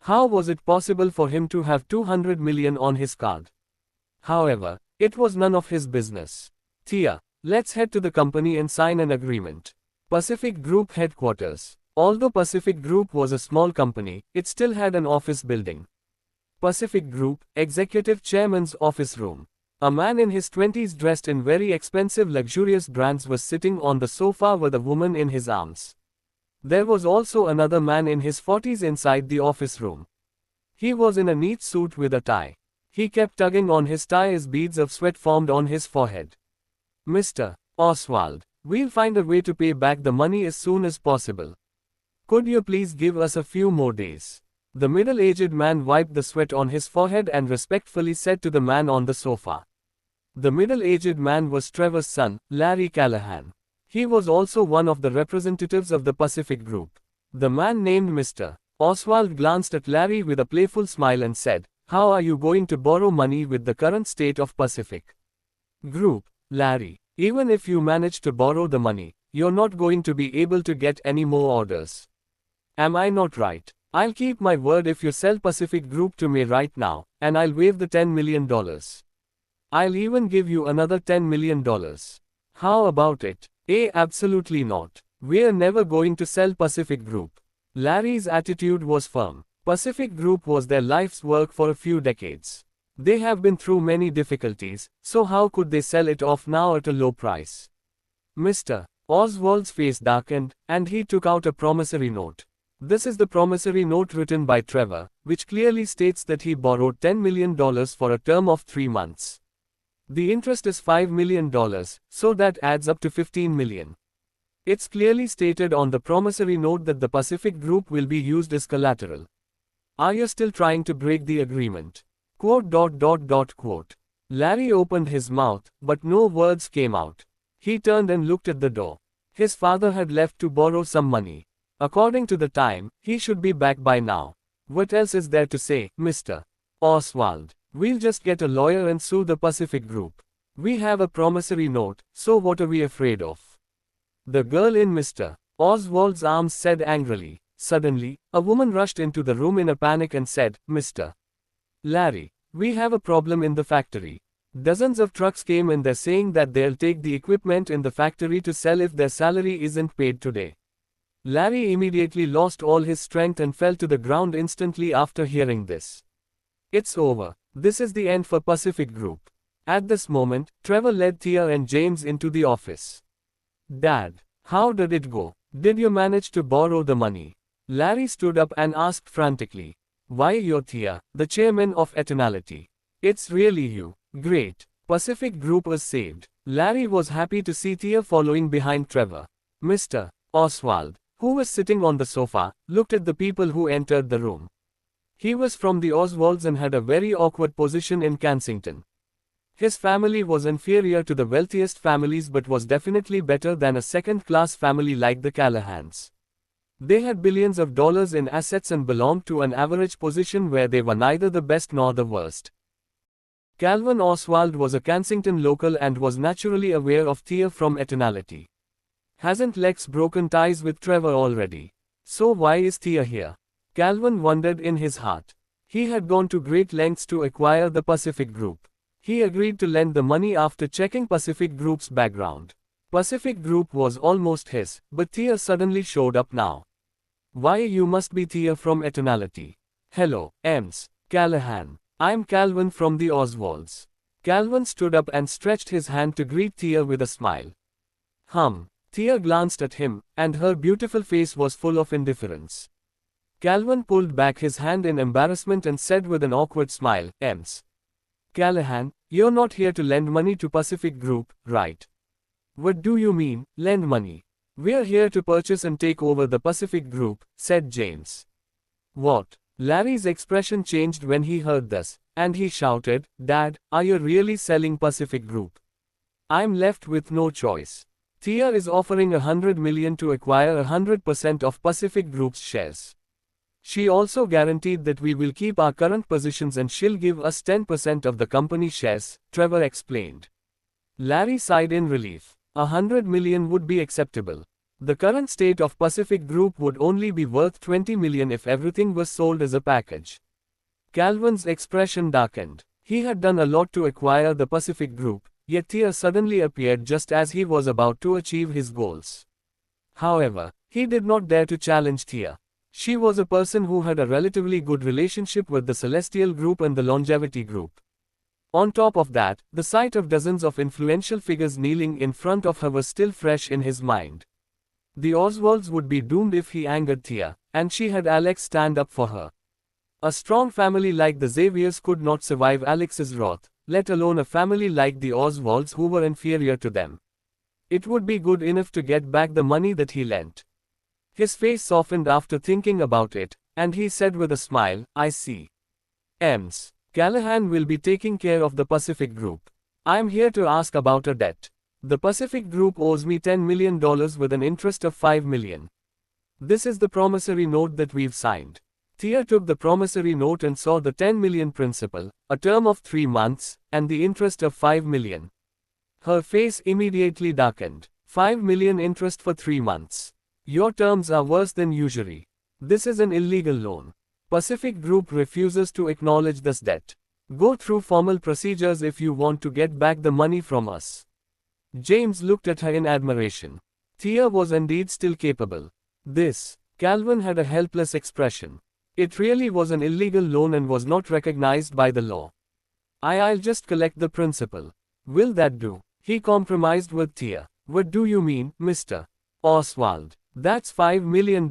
How was it possible for him to have 200 million on his card? However, it was none of his business. Thea, let's head to the company and sign an agreement. Pacific Group headquarters. Although Pacific Group was a small company, it still had an office building. Pacific Group, Executive Chairman's office room. A man in his 20s dressed in very expensive luxurious brands was sitting on the sofa with a woman in his arms. There was also another man in his 40s inside the office room. He was in a neat suit with a tie. He kept tugging on his tie as beads of sweat formed on his forehead. Mr. Oswald, we'll find a way to pay back the money as soon as possible. Could you please give us a few more days? The middle-aged man wiped the sweat on his forehead and respectfully said to the man on the sofa. The middle-aged man was Trevor's son, Larry Callahan. He was also one of the representatives of the Pacific Group. The man named Mr. Oswald glanced at Larry with a playful smile and said, "How are you going to borrow money with the current state of Pacific Group, Larry? Even if you manage to borrow the money, you're not going to be able to get any more orders. Am I not right? I'll keep my word if you sell Pacific Group to me right now, and I'll waive the $10 million. I'll even give you another $10 million. How about it? Absolutely not. We're never going to sell Pacific Group. Larry's attitude was firm. Pacific Group was their life's work for a few decades. They have been through many difficulties, so how could they sell it off now at a low price? Mr. Oswald's face darkened, and he took out a promissory note. This is the promissory note written by Trevor, which clearly states that he borrowed $10 million for a term of 3 months. The interest is $5 million, so that adds up to $15 million. It's clearly stated on the promissory note that the Pacific Group will be used as collateral. Are you still trying to break the agreement? Quote. Larry opened his mouth, but no words came out. He turned and looked at the door. His father had left to borrow some money. According to the time, he should be back by now. What else is there to say, Mr. Oswald? We'll just get a lawyer and sue the Pacific Group. We have a promissory note, so what are we afraid of? The girl in Mr. Oswald's arms said angrily. Suddenly, a woman rushed into the room in a panic and said, Mr. Larry, we have a problem in the factory. Dozens of trucks came in there saying that they'll take the equipment in the factory to sell if their salary isn't paid today. Larry immediately lost all his strength and fell to the ground instantly after hearing this. It's over. This is the end for Pacific Group. At this moment, Trevor led Thea and James into the office. Dad, how did it go? Did you manage to borrow the money? Larry stood up and asked frantically. Why, you're Thea, the chairman of Eternality. It's really you. Great. Pacific Group was saved. Larry was happy to see Thea following behind Trevor. Mr. Oswald, who was sitting on the sofa, looked at the people who entered the room. He was from the Oswalds and had a very awkward position in Kensington. His family was inferior to the wealthiest families but was definitely better than a second-class family like the Callahans. They had billions of dollars in assets and belonged to an average position where they were neither the best nor the worst. Calvin Oswald was a Kensington local and was naturally aware of Thea from Eternality. Hasn't Lex broken ties with Trevor already? So why is Thea here? Calvin wondered in his heart. He had gone to great lengths to acquire the Pacific Group. He agreed to lend the money after checking Pacific Group's background. Pacific Group was almost his, but Thea suddenly showed up now. Why, you must be Thea from Eternality. Hello, Ms. Callahan. I'm Calvin from the Oswalds. Calvin stood up and stretched his hand to greet Thea with a smile. Thea glanced at him, and her beautiful face was full of indifference. Calvin pulled back his hand in embarrassment and said with an awkward smile, Ms. Callahan, you're not here to lend money to Pacific Group, right? What do you mean, lend money? We're here to purchase and take over the Pacific Group, said James. What? Larry's expression changed when he heard this, and he shouted, Dad, are you really selling Pacific Group? I'm left with no choice. Thea is offering $100 million to acquire 100% of Pacific Group's shares. She also guaranteed that we will keep our current positions and she'll give us 10% of the company shares, Trevor explained. Larry sighed in relief. $100 million would be acceptable. The current state of Pacific Group would only be worth $20 million if everything was sold as a package. Calvin's expression darkened. He had done a lot to acquire the Pacific Group, yet Thea suddenly appeared just as he was about to achieve his goals. However, he did not dare to challenge Thea. She was a person who had a relatively good relationship with the Celestial Group and the Longevity Group. On top of that, the sight of dozens of influential figures kneeling in front of her was still fresh in his mind. The Oswalds would be doomed if he angered Thea, and she had Alex stand up for her. A strong family like the Xaviers could not survive Alex's wrath, let alone a family like the Oswalds who were inferior to them. It would be good enough to get back the money that he lent. His face softened after thinking about it, and he said with a smile, I see. Ms. Callahan will be taking care of the Pacific Group. I'm here to ask about a debt. The Pacific Group owes me $10 million with an interest of $5 million. This is the promissory note that we've signed. Thea took the promissory note and saw the $10 million principal, a term of 3 months, and the interest of $5 million. Her face immediately darkened. $5 million interest for 3 months. Your terms are worse than usury. This is an illegal loan. Pacific Group refuses to acknowledge this debt. Go through formal procedures if you want to get back the money from us. James looked at her in admiration. Thea was indeed still capable. This, Calvin had a helpless expression. It really was an illegal loan and was not recognized by the law. I'll just collect the principal. Will that do? He compromised with Thea. What do you mean, Mr. Oswald? That's $5 million.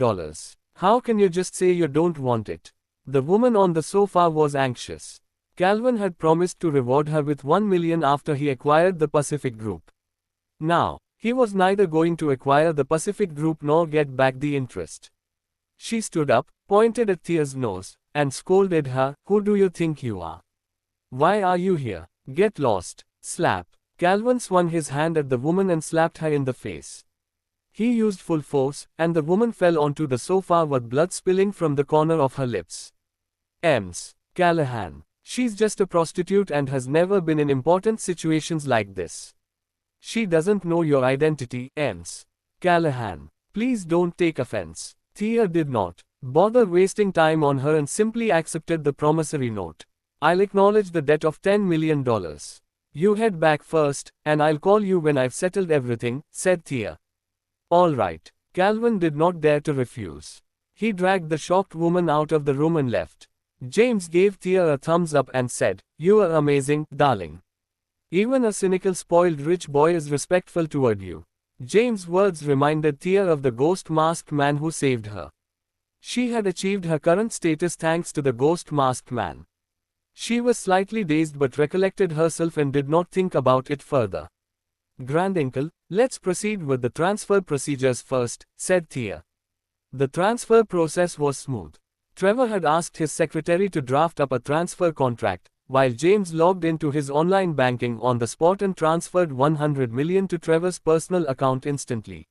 How can you just say you don't want it? The woman on the sofa was anxious. Calvin had promised to reward her with $1 million after he acquired the Pacific Group. Now, he was neither going to acquire the Pacific Group nor get back the interest. She stood up, pointed at Thea's nose, and scolded her. Who do you think you are? Why are you here? Get lost. Slap. Calvin swung his hand at the woman and slapped her in the face. He used full force, and the woman fell onto the sofa with blood spilling from the corner of her lips. Callahan. She's just a prostitute and has never been in important situations like this. She doesn't know your identity, Callahan. Please don't take offense. Thea did not bother wasting time on her and simply accepted the promissory note. I'll acknowledge the debt of $10 million. You head back first, and I'll call you when I've settled everything, said Thea. All right. Calvin did not dare to refuse. He dragged the shocked woman out of the room and left. James gave Thea a thumbs up and said, "You are amazing, darling. Even a cynical spoiled rich boy is respectful toward you." James' words reminded Thea of the ghost masked man who saved her. She had achieved her current status thanks to the ghost masked man. She was slightly dazed but recollected herself and did not think about it further. "Granduncle, let's proceed with the transfer procedures first," said Thea. The transfer process was smooth. Trevor had asked his secretary to draft up a transfer contract, while James logged into his online banking on the spot and transferred $100 million to Trevor's personal account instantly.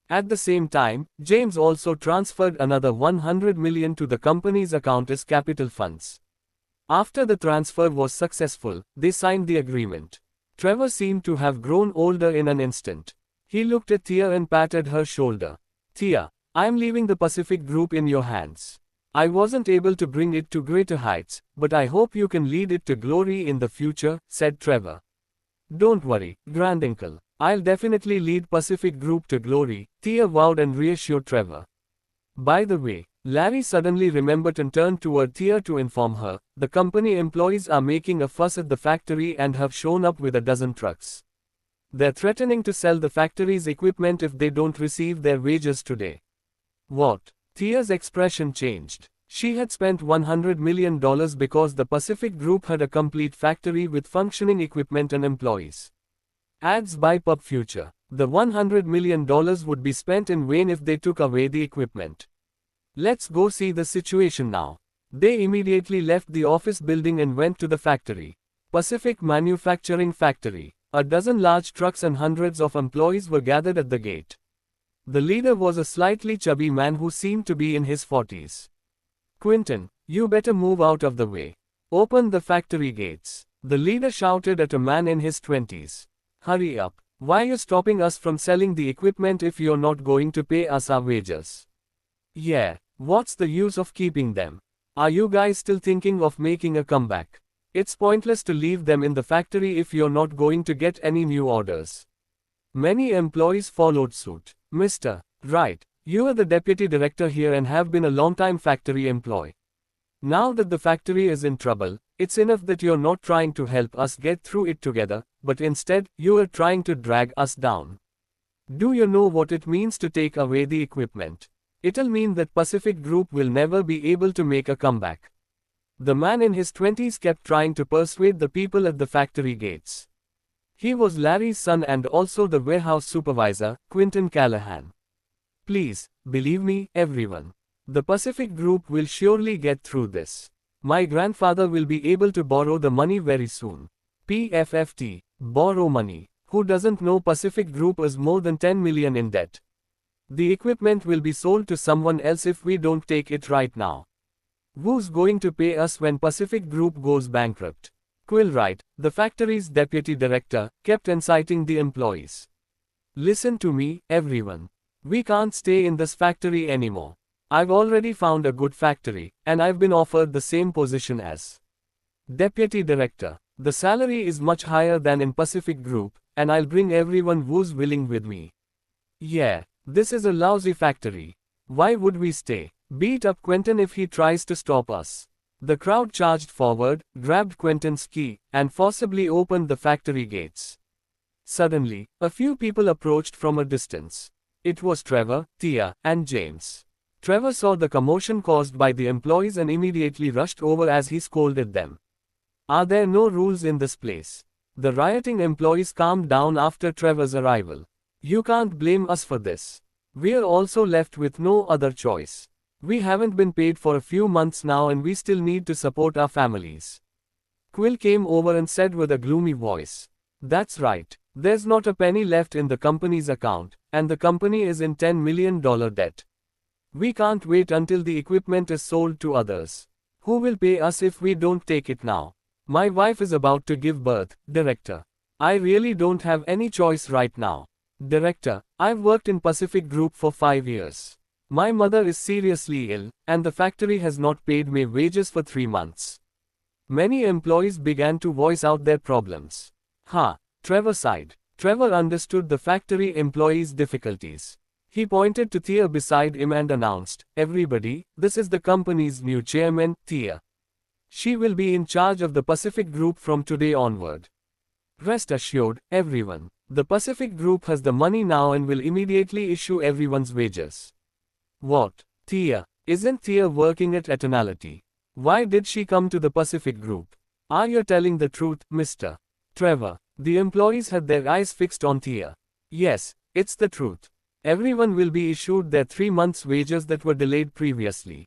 At the same time, James also transferred another $100 million to the company's account as capital funds. After the transfer was successful, they signed the agreement. Trevor seemed to have grown older in an instant. He looked at Thea and patted her shoulder. "Thea, I'm leaving the Pacific Group in your hands. I wasn't able to bring it to greater heights, but I hope you can lead it to glory in the future," said Trevor. "Don't worry, Granduncle. I'll definitely lead Pacific Group to glory," Thea vowed and reassured Trevor. By the way, Larry suddenly remembered and turned toward Thea to inform her, "The company employees are making a fuss at the factory and have shown up with a dozen trucks. They're threatening to sell the factory's equipment if they don't receive their wages today." "What?" Thea's expression changed. She had spent $100 million because the Pacific Group had a complete factory with functioning equipment and employees. Ads by Pub Future. The $100 million would be spent in vain if they took away the equipment. "Let's go see the situation now." They immediately left the office building and went to the factory. Pacific Manufacturing Factory. A dozen large trucks and hundreds of employees were gathered at the gate. The leader was a slightly chubby man who seemed to be in his 40s. "Quinton, you better move out of the way. Open the factory gates," the leader shouted at a man in his 20s. "Hurry up. Why are you stopping us from selling the equipment if you're not going to pay us our wages? Yeah, what's the use of keeping them? Are you guys still thinking of making a comeback? It's pointless to leave them in the factory if you're not going to get any new orders." Many employees followed suit. "Mr. Right, you are the deputy director here and have been a long-time factory employee. Now that the factory is in trouble, it's enough that you're not trying to help us get through it together, but instead, you are trying to drag us down. Do you know what it means to take away the equipment? It'll mean that Pacific Group will never be able to make a comeback." The man in his 20s kept trying to persuade the people at the factory gates. He was Larry's son and also the warehouse supervisor, Quinton Callahan. "Please, believe me, everyone. The Pacific Group will surely get through this. My grandfather will be able to borrow the money very soon." PFFT, borrow money. Who doesn't know Pacific Group is more than $10 million in debt? The equipment will be sold to someone else if we don't take it right now. Who's going to pay us when Pacific Group goes bankrupt? Quillwright, the factory's deputy director, kept inciting the employees. "Listen to me, everyone. We can't stay in this factory anymore. I've already found a good factory, and I've been offered the same position as deputy director. The salary is much higher than in Pacific Group, and I'll bring everyone who's willing with me. Yeah, this is a lousy factory. Why would we stay? Beat up Quentin if he tries to stop us. The crowd charged forward, grabbed Quentin's key, and forcibly opened the factory gates. Suddenly, a few people approached from a distance. It was Trevor, Tia, and James. Trevor saw the commotion caused by the employees and immediately rushed over as he scolded them. Are there no rules in this place? The rioting employees calmed down after Trevor's arrival. You can't blame us for this. We're also left with no other choice. We haven't been paid for a few months now and we still need to support our families. Quill came over and said with a gloomy voice. That's right. There's not a penny left in the company's account, and the company is in $10 million debt. We can't wait until the equipment is sold to others. Who will pay us if we don't take it now? My wife is about to give birth, Director. I really don't have any choice right now. Director, I've worked in Pacific Group for 5 years. My mother is seriously ill, and the factory has not paid me wages for 3 months. Many employees began to voice out their problems. Trevor sighed. Trevor understood the factory employees' difficulties. He pointed to Tia beside him and announced, Everybody, this is the company's new chairman, Tia. She will be in charge of the Pacific Group from today onward. Rest assured, everyone, the Pacific Group has the money now and will immediately issue everyone's wages. What? Tia? Isn't Tia working at Eternality? Why did she come to the Pacific Group? Are you telling the truth, Mr. Trevor? The employees had their eyes fixed on Tia. Yes, it's the truth. Everyone will be issued their 3 months' wages that were delayed previously.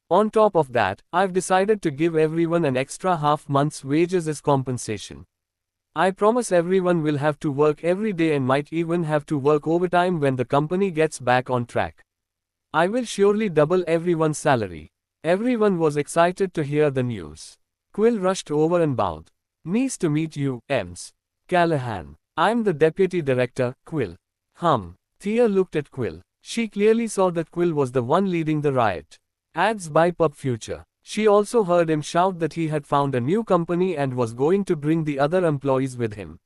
On top of that, I've decided to give everyone an extra half month's wages as compensation. I promise everyone will have to work every day and might even have to work overtime when the company gets back on track. I will surely double everyone's salary. Everyone was excited to hear the news. Quill rushed over and bowed. Nice to meet you, Ems. Callahan. I'm the Deputy Director, Quill. Tia looked at Quill. She clearly saw that Quill was the one leading the riot. Ads by Pub Future. She also heard him shout that he had found a new company and was going to bring the other employees with him.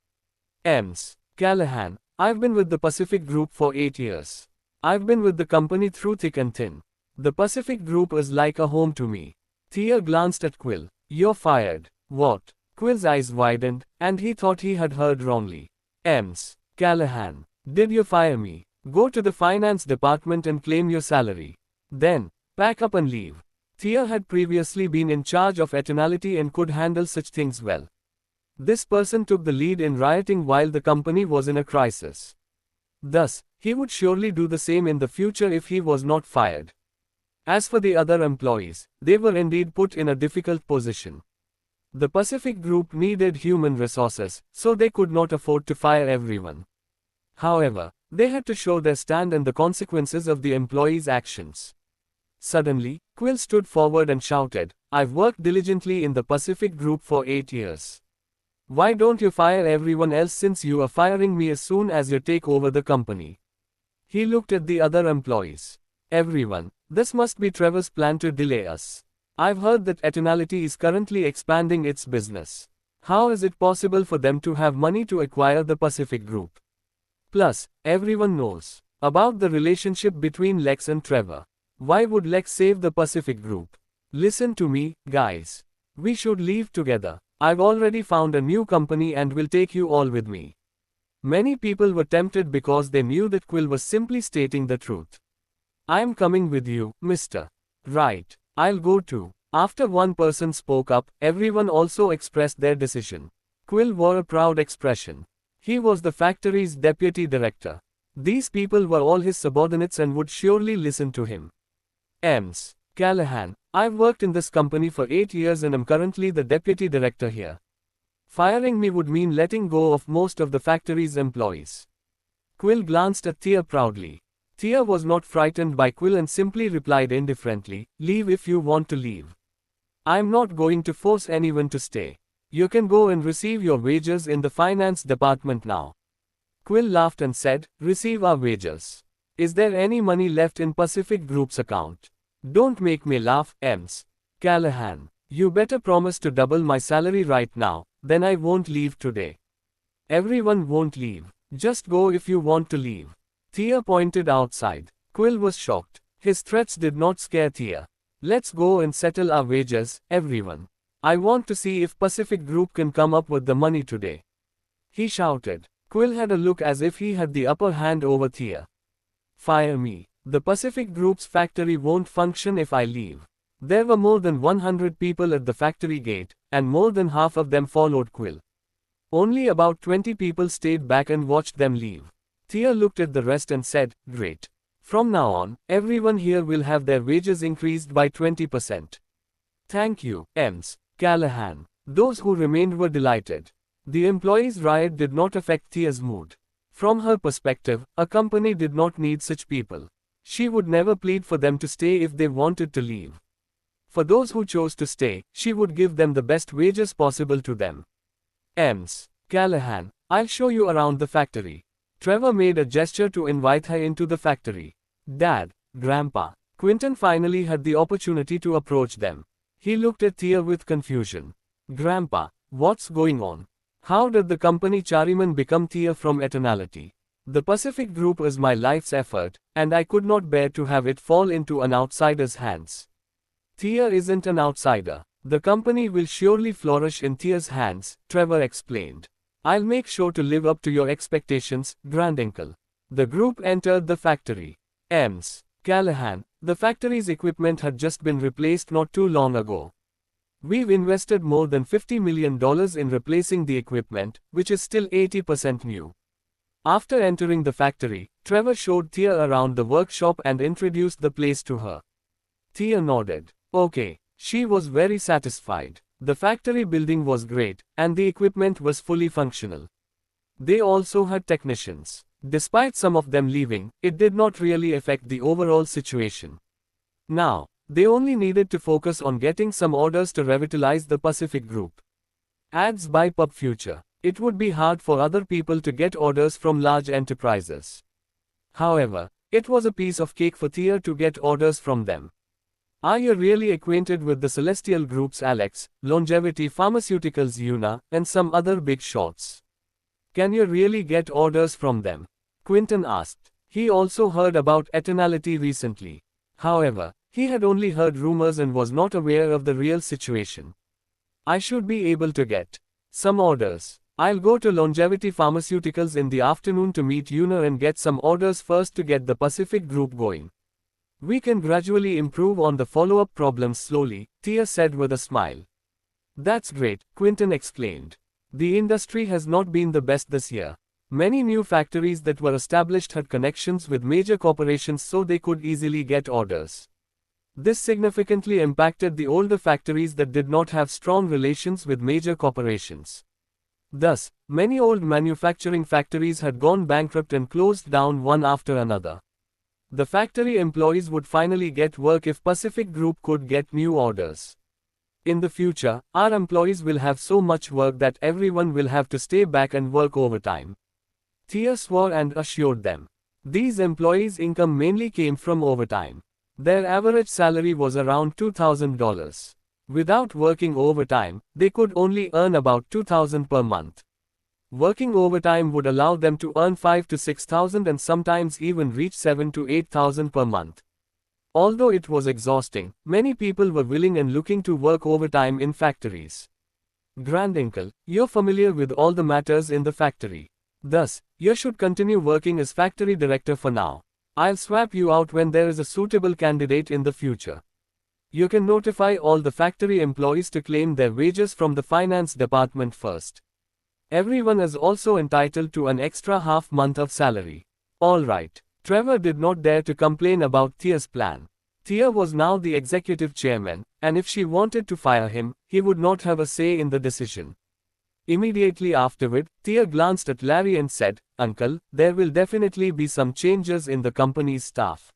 Ems. Callahan. I've been with the Pacific Group for 8 years. I've been with the company through thick and thin. The Pacific Group is like a home to me. Tia glanced at Quill. You're fired. What? Quill's eyes widened, and he thought he had heard wrongly. Ems. Callahan. Did you fire me? Go to the finance department and claim your salary. Then, pack up and leave. Tia had previously been in charge of Eternality and could handle such things well. This person took the lead in rioting while the company was in a crisis. Thus, he would surely do the same in the future if he was not fired. As for the other employees, they were indeed put in a difficult position. The Pacific Group needed human resources, so they could not afford to fire everyone. However, they had to show their stand and the consequences of the employees' actions. Suddenly, Quill stood forward and shouted, I've worked diligently in the Pacific Group for 8 years. Why don't you fire everyone else since you are firing me as soon as you take over the company? He looked at the other employees. Everyone, this must be Trevor's plan to delay us. I've heard that Eternality is currently expanding its business. How is it possible for them to have money to acquire the Pacific Group? Plus, everyone knows about the relationship between Lex and Trevor. Why would Lex save the Pacific Group? Listen to me, guys. We should leave together. I've already found a new company and will take you all with me. Many people were tempted because they knew that Quill was simply stating the truth. I'm coming with you, Mr. Right. I'll go too. After one person spoke up, everyone also expressed their decision. Quill wore a proud expression. He was the factory's deputy director. These people were all his subordinates and would surely listen to him. Ems. Callahan. I've worked in this company for 8 years and am currently the deputy director here. Firing me would mean letting go of most of the factory's employees. Quill glanced at Tia proudly. Tia was not frightened by Quill and simply replied indifferently, leave if you want to leave. I'm not going to force anyone to stay. You can go and receive your wages in the finance department now. Quill laughed and said, receive our wages. Is there any money left in Pacific Group's account? Don't make me laugh, Ems. Callahan. You better promise to double my salary right now, then I won't leave today. Everyone won't leave. Just go if you want to leave. Thea pointed outside. Quill was shocked. His threats did not scare Thea. Let's go and settle our wages, everyone. I want to see if Pacific Group can come up with the money today. He shouted. Quill had a look as if he had the upper hand over Thea. Fire me. The Pacific Group's factory won't function if I leave. There were more than 100 people at the factory gate, and more than half of them followed Quill. Only about 20 people stayed back and watched them leave. Thea looked at the rest and said, "Great. From now on, everyone here will have their wages increased by 20%. Thank you, Ms. Callahan." Those who remained were delighted. The employees' riot did not affect Thea's mood. From her perspective, a company did not need such people. She would never plead for them to stay if they wanted to leave. For those who chose to stay, she would give them the best wages possible to them. Ms. Callahan, I'll show you around the factory. Trevor made a gesture to invite her into the factory. Dad, Grandpa. Quinton finally had the opportunity to approach them. He looked at Thea with confusion. Grandpa, what's going on? How did the company Chariman become Thea from Eternality? The Pacific Group is my life's effort, and I could not bear to have it fall into an outsider's hands. Thea isn't an outsider. The company will surely flourish in Thea's hands, Trevor explained. I'll make sure to live up to your expectations, granduncle. The group entered the factory. Ms. Callahan, the factory's equipment had just been replaced not too long ago. We've invested more than $50 million in replacing the equipment, which is still 80% new. After entering the factory, Trevor showed Thea around the workshop and introduced the place to her. Thea nodded. Okay. She was very satisfied. The factory building was great, and the equipment was fully functional. They also had technicians. Despite some of them leaving, it did not really affect the overall situation. Now, they only needed to focus on getting some orders to revitalize the Pacific Group. Ads by Pub Future. It would be hard for other people to get orders from large enterprises. However, it was a piece of cake for Thea to get orders from them. Are you really acquainted with the Celestial Group's Alex, Longevity Pharmaceuticals Una, and some other big shots? Can you really get orders from them? Quinton asked. He also heard about Eternality recently. However, he had only heard rumors and was not aware of the real situation. I should be able to get some orders. I'll go to Longevity Pharmaceuticals in the afternoon to meet Una and get some orders first to get the Pacific Group going. We can gradually improve on the follow-up problems slowly, Thea said with a smile. That's great, Quinton exclaimed. The industry has not been the best this year. Many new factories that were established had connections with major corporations so they could easily get orders. This significantly impacted the older factories that did not have strong relations with major corporations. Thus, many old manufacturing factories had gone bankrupt and closed down one after another. The factory employees would finally get work if Pacific Group could get new orders. In the future, our employees will have so much work that everyone will have to stay back and work overtime. Thea swore and assured them. These employees' income mainly came from overtime. Their average salary was around $2,000. Without working overtime, they could only earn about $2,000 per month. Working overtime would allow them to earn $5,000 to $6,000 and sometimes even reach $7,000 to $8,000 per month. Although it was exhausting, many people were willing and looking to work overtime in factories. Granduncle, you're familiar with all the matters in the factory. Thus, you should continue working as factory director for now. I'll swap you out when there is a suitable candidate in the future. You can notify all the factory employees to claim their wages from the finance department first. Everyone is also entitled to an extra half-month of salary. Alright. Trevor did not dare to complain about Thea's plan. Thea was now the executive chairman, and if she wanted to fire him, he would not have a say in the decision. Immediately afterward, Thea glanced at Larry and said, "Uncle, there will definitely be some changes in the company's staff.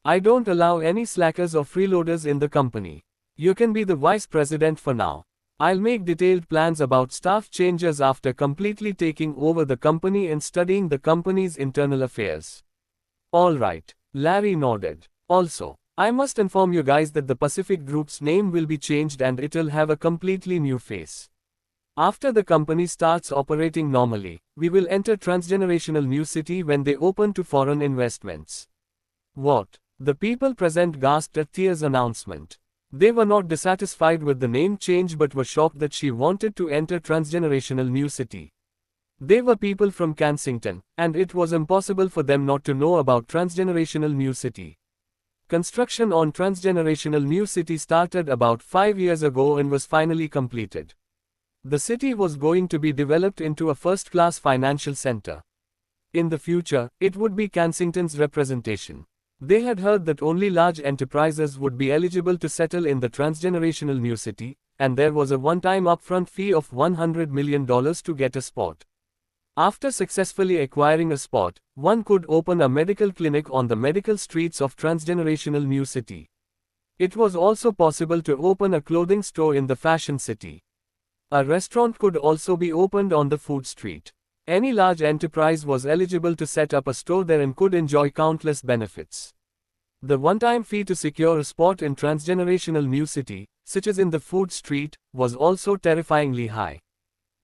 I don't allow any slackers or freeloaders in the company. You can be the vice president for now. I'll make detailed plans about staff changes after completely taking over the company and studying the company's internal affairs." All right. Larry nodded. Also, I must inform you guys that the Pacific Group's name will be changed and it'll have a completely new face. After the company starts operating normally, we will enter transgenerational new city when they open to foreign investments. What? The people present gasped at Thea's announcement. They were not dissatisfied with the name change but were shocked that she wanted to enter transgenerational new city. They were people from Kensington, and it was impossible for them not to know about transgenerational new city. Construction on transgenerational new city started about 5 years ago and was finally completed. The city was going to be developed into a first-class financial center. In the future, it would be Kensington's representation. They had heard that only large enterprises would be eligible to settle in the transgenerational new city, and there was a one-time upfront fee of $100 million to get a spot. After successfully acquiring a spot, one could open a medical clinic on the medical streets of transgenerational new city. It was also possible to open a clothing store in the fashion city. A restaurant could also be opened on the food street. Any large enterprise was eligible to set up a store there and could enjoy countless benefits. The one-time fee to secure a spot in transgenerational new city, such as in the food street, was also terrifyingly high.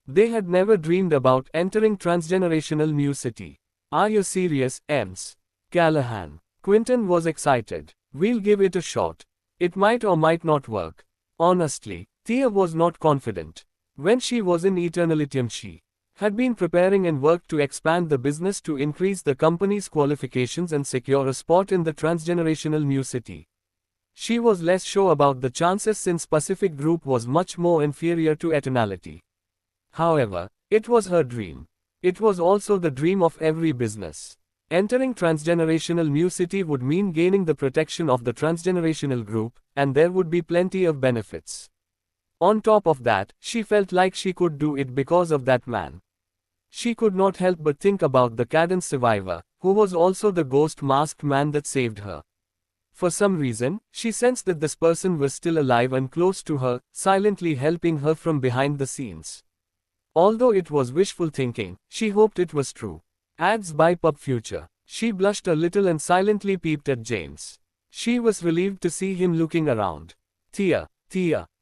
They had never dreamed about entering transgenerational new city. Are you serious, Ems? Callahan. Quinton was excited. We'll give it a shot. It might or might not work. Honestly, Thea was not confident. When she was in Eternalitium, she had been preparing and worked to expand the business to increase the company's qualifications and secure a spot in the transgenerational new city. She was less sure about the chances since Pacific Group was much more inferior to Eternality. However, it was her dream. It was also the dream of every business. Entering transgenerational new city would mean gaining the protection of the transgenerational group, and there would be plenty of benefits. On top of that, she felt like she could do it because of that man. She could not help but think about the Cadence survivor, who was also the ghost masked man that saved her. For some reason, she sensed that this person was still alive and close to her, silently helping her from behind the scenes. Although it was wishful thinking, she hoped it was true. Ads by Pub Future. She blushed a little and silently peeped at James. She was relieved to see him looking around. Thea,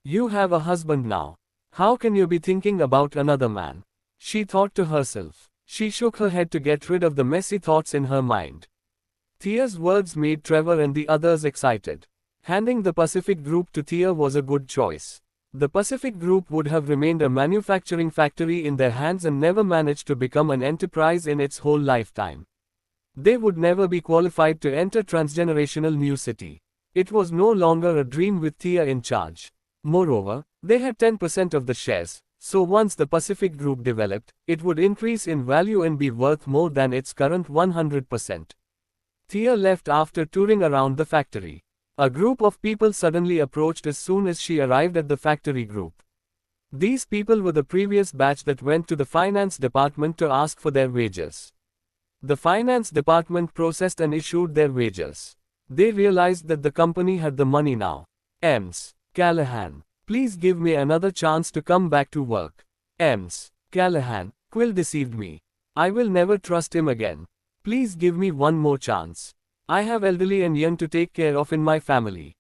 you have a husband now. How can you be thinking about another man? She thought to herself. She shook her head to get rid of the messy thoughts in her mind. Thea's words made Trevor and the others excited. Handing the Pacific Group to Thea was a good choice. The Pacific Group would have remained a manufacturing factory in their hands and never managed to become an enterprise in its whole lifetime. They would never be qualified to enter transgenerational new city. It was no longer a dream with Thea in charge. Moreover, they had 10% of the shares, so once the Pacific Group developed, it would increase in value and be worth more than its current 100%. Thea left after touring around the factory. A group of people suddenly approached as soon as she arrived at the factory group. These people were the previous batch that went to the finance department to ask for their wages. The finance department processed and issued their wages. They realized that the company had the money now. Ems. Callahan. Please give me another chance to come back to work. Ems. Callahan. Quill deceived me. I will never trust him again. Please give me one more chance. I have elderly and young to take care of in my family.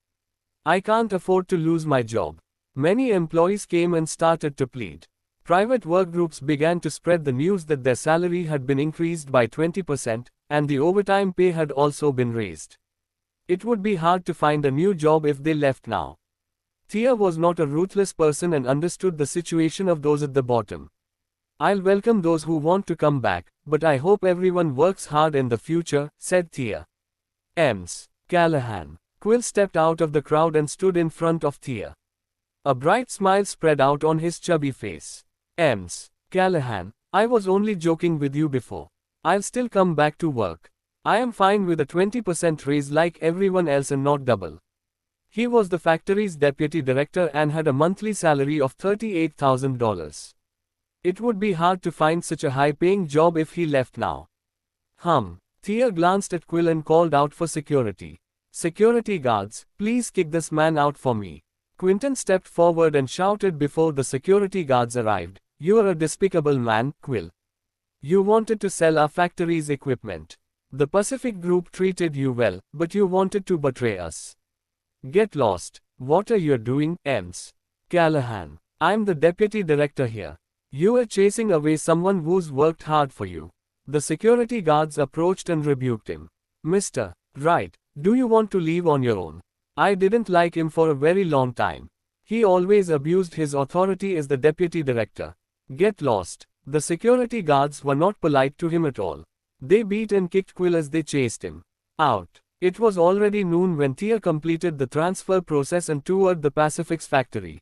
I can't afford to lose my job. Many employees came and started to plead. Private workgroups began to spread the news that their salary had been increased by 20%, and the overtime pay had also been raised. It would be hard to find a new job if they left now. Thea was not a ruthless person and understood the situation of those at the bottom. I'll welcome those who want to come back, but I hope everyone works hard in the future, said Thea. Ems. Callahan. Quill stepped out of the crowd and stood in front of Thea. A bright smile spread out on his chubby face. Ems. Callahan, I was only joking with you before. I'll still come back to work. I am fine with a 20% raise like everyone else and not double. He was the factory's deputy director and had a monthly salary of $38,000. It would be hard to find such a high-paying job if he left now. Thea glanced at Quill and called out for security. Security guards, please kick this man out for me. Quinton stepped forward and shouted before the security guards arrived. You are a despicable man, Quill. You wanted to sell our factory's equipment. The Pacific Group treated you well, but you wanted to betray us. Get lost. What are you doing, Ems? Callahan. I'm the deputy director here. You are chasing away someone who's worked hard for you. The security guards approached and rebuked him. Mister, right, do you want to leave on your own? I didn't like him for a very long time. He always abused his authority as the deputy director. Get lost. The security guards were not polite to him at all. They beat and kicked Quill as they chased him out. It was already noon when Thea completed the transfer process and toured the Pacific's factory.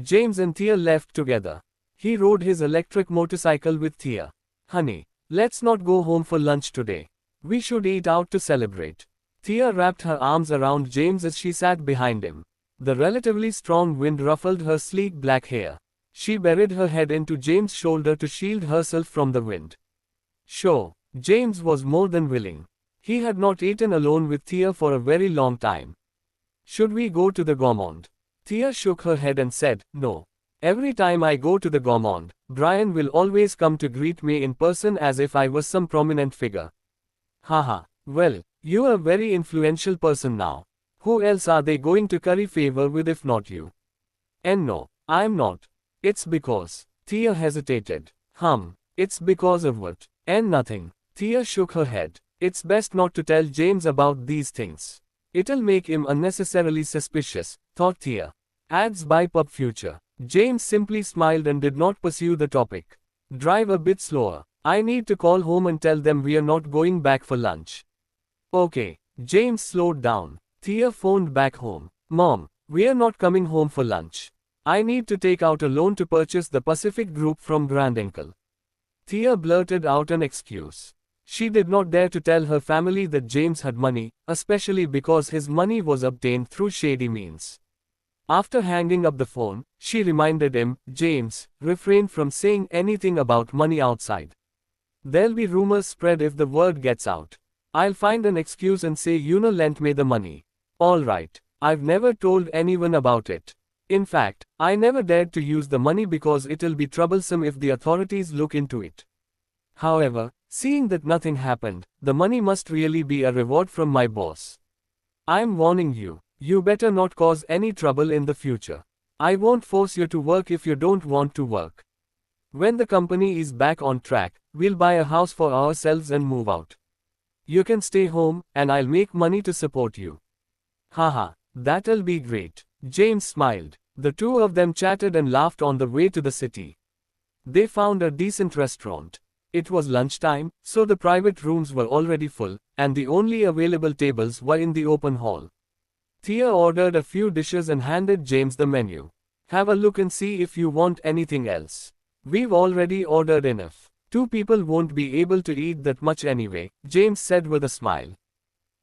James and Thea left together. He rode his electric motorcycle with Thea. Honey, let's not go home for lunch today. We should eat out to celebrate. Thea wrapped her arms around James as she sat behind him. The relatively strong wind ruffled her sleek black hair. She buried her head into James' shoulder to shield herself from the wind. Sure, James was more than willing. He had not eaten alone with Thea for a very long time. Should we go to the Gaumont? Thea shook her head and said, no. Every time I go to the Gaumont, Brian will always come to greet me in person as if I was some prominent figure. Haha, well, you're a very influential person now. Who else are they going to curry favor with if not you? And no, I'm not. It's because. Thea hesitated. It's because of what? And nothing. Thea shook her head. It's best not to tell James about these things. It'll make him unnecessarily suspicious, thought Thea. Ads by Pub Future. James simply smiled and did not pursue the topic. Drive a bit slower. I need to call home and tell them we're not going back for lunch. Okay. James slowed down. Thea phoned back home. Mom, we're not coming home for lunch. I need to take out a loan to purchase the Pacific Group from Granduncle. Thea blurted out an excuse. She did not dare to tell her family that James had money, especially because his money was obtained through shady means. After hanging up the phone, she reminded him, James, refrain from saying anything about money outside. There'll be rumors spread if the word gets out. I'll find an excuse and say you lent me the money. Alright, I've never told anyone about it. In fact, I never dared to use the money because it'll be troublesome if the authorities look into it. However, seeing that nothing happened, the money must really be a reward from my boss. I'm warning you, you better not cause any trouble in the future. I won't force you to work if you don't want to work. When the company is back on track, we'll buy a house for ourselves and move out. You can stay home, and I'll make money to support you. Haha, that'll be great. James smiled. The two of them chatted and laughed on the way to the city. They found a decent restaurant. It was lunchtime, so the private rooms were already full, and the only available tables were in the open hall. Thea ordered a few dishes and handed James the menu. Have a look and see if you want anything else. We've already ordered enough. 2 people won't be able to eat that much anyway, James said with a smile.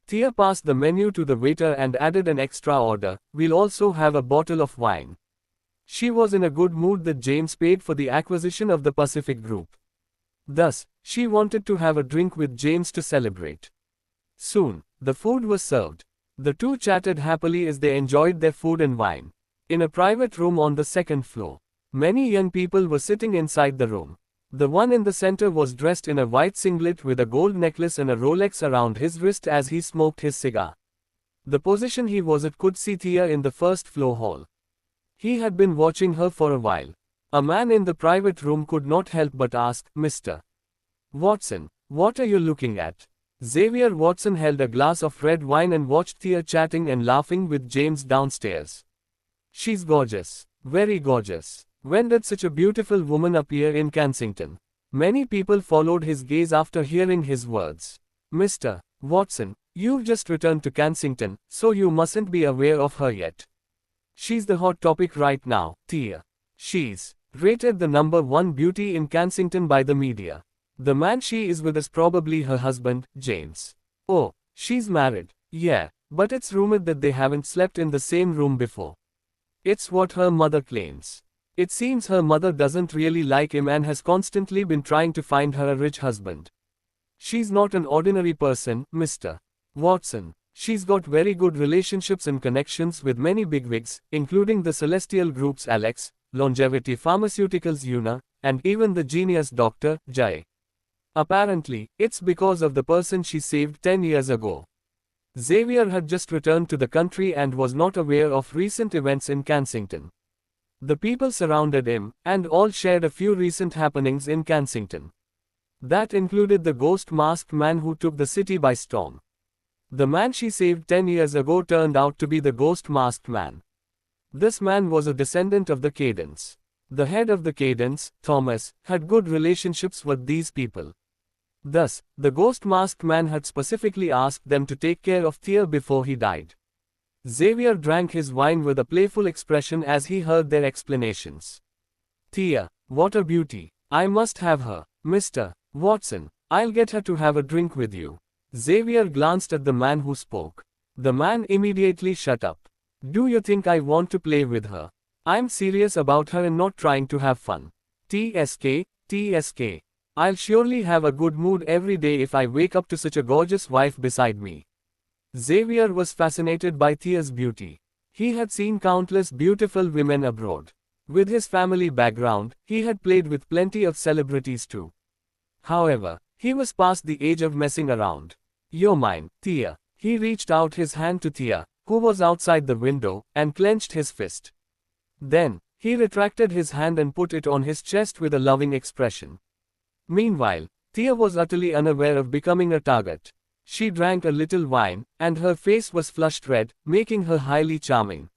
Thea passed the menu to the waiter and added an extra order. We'll also have a bottle of wine. She was in a good mood that James paid for the acquisition of the Pacific Group. Thus, she wanted to have a drink with James to celebrate. Soon, the food was served. The two chatted happily as they enjoyed their food and wine. In a private room on the 2nd floor, many young people were sitting inside the room. The one in the center was dressed in a white singlet with a gold necklace and a Rolex around his wrist as he smoked his cigar. The position he was at could see Thea in the 1st floor hall. He had been watching her for a while. A man in the private room could not help but ask, Mr. Watson, what are you looking at? Xavier Watson held a glass of red wine and watched Thea chatting and laughing with James downstairs. She's gorgeous. Very gorgeous. When did such a beautiful woman appear in Kensington? Many people followed his gaze after hearing his words. Mr. Watson, you've just returned to Kensington, so you mustn't be aware of her yet. She's the hot topic right now, Thea. She's rated the #1 beauty in Kensington by the media. The man she is with is probably her husband, James. Oh, she's married. Yeah, but it's rumored that they haven't slept in the same room before. It's what her mother claims. It seems her mother doesn't really like him and has constantly been trying to find her a rich husband. She's not an ordinary person, Mr. Watson. She's got very good relationships and connections with many bigwigs, including the Celestial Group's Alex, Longevity Pharmaceuticals Una, and even the genius Dr. Jai. Apparently, it's because of the person she saved 10 years ago. Xavier had just returned to the country and was not aware of recent events in Kensington. The people surrounded him, and all shared a few recent happenings in Kensington. That included the ghost-masked man who took the city by storm. The man she saved 10 years ago turned out to be the ghost-masked man. This man was a descendant of the Cadents. The head of the Cadents, Thomas, had good relationships with these people. Thus, the ghost-masked man had specifically asked them to take care of Thea before he died. Xavier drank his wine with a playful expression as he heard their explanations. Thea, what a beauty. I must have her. Mr. Watson, I'll get her to have a drink with you. Xavier glanced at the man who spoke. The man immediately shut up. Do you think I want to play with her? I'm serious about her and not trying to have fun. TSK, TSK. I'll surely have a good mood every day if I wake up to such a gorgeous wife beside me. Xavier was fascinated by Thea's beauty. He had seen countless beautiful women abroad. With his family background, he had played with plenty of celebrities too. However, he was past the age of messing around. You're mine, Thea. He reached out his hand to Thea, who was outside the window, and clenched his fist. Then, he retracted his hand and put it on his chest with a loving expression. Meanwhile, Thea was utterly unaware of becoming a target. She drank a little wine, and her face was flushed red, making her highly charming.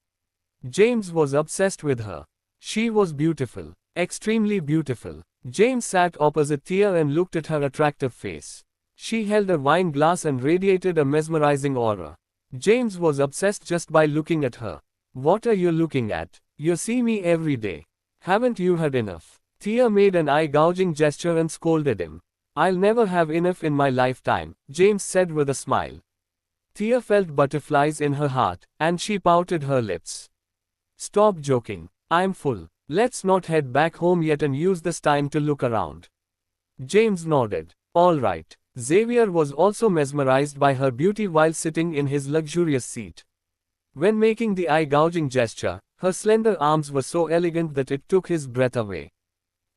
James was obsessed with her. She was beautiful, extremely beautiful. James sat opposite Thea and looked at her attractive face. She held a wine glass and radiated a mesmerizing aura. James was obsessed just by looking at her. What are you looking at? You see me every day. Haven't you had enough? Thea made an eye-gouging gesture and scolded him. I'll never have enough in my lifetime, James said with a smile. Thea felt butterflies in her heart, and she pouted her lips. Stop joking. I'm full. Let's not head back home yet and use this time to look around. James nodded. All right. Xavier was also mesmerized by her beauty while sitting in his luxurious seat. When making the eye-gouging gesture, her slender arms were so elegant that it took his breath away.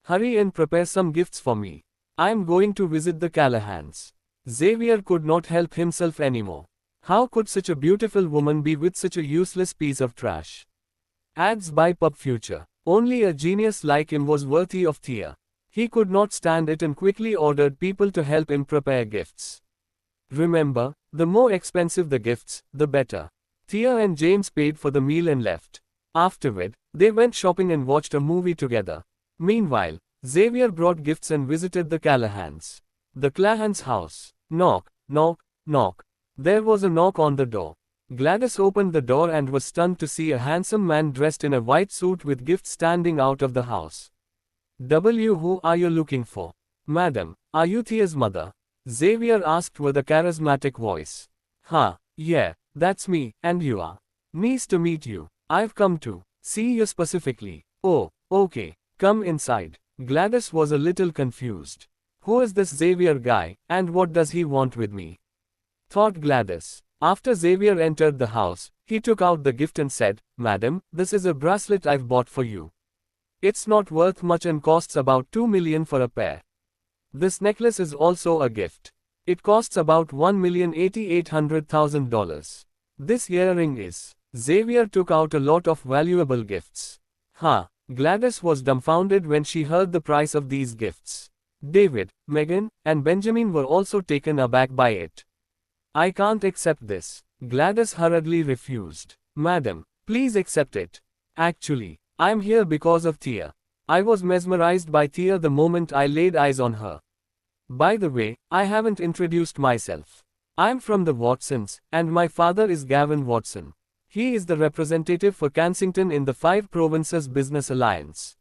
Hurry and prepare some gifts for me. I'm going to visit the Callahans. Xavier could not help himself anymore. How could such a beautiful woman be with such a useless piece of trash? Ads by Pub Future. Only a genius like him was worthy of Thea. He could not stand it and quickly ordered people to help him prepare gifts. Remember, the more expensive the gifts, the better. Thea and James paid for the meal and left. Afterward, they went shopping and watched a movie together. Meanwhile, Xavier brought gifts and visited the Callahans. The Callahans' house. Knock, knock, knock. There was a knock on the door. Gladys opened the door and was stunned to see a handsome man dressed in a white suit with gifts standing out of the house. Who are you looking for? Madam, are you Thea's mother? Xavier asked with a charismatic voice. Yeah, that's me, and you are. Nice to meet you. I've come to see you specifically. Oh, okay, come inside. Gladys was a little confused. Who is this Xavier guy, and what does he want with me? Thought Gladys. After Xavier entered the house, he took out the gift and said, Madam, this is a bracelet I've bought for you. It's not worth much and costs about $2 million for a pair. This necklace is also a gift. It costs about $1,088,000. This earring is. Xavier took out a lot of valuable gifts. Gladys was dumbfounded when she heard the price of these gifts. David, Megan, and Benjamin were also taken aback by it. I can't accept this. Gladys hurriedly refused. Madam, please accept it. Actually, I'm here because of Thea. I was mesmerized by Thea the moment I laid eyes on her. By the way, I haven't introduced myself. I'm from the Watsons, and my father is Gavin Watson. He is the representative for Kensington in the Five Provinces Business Alliance.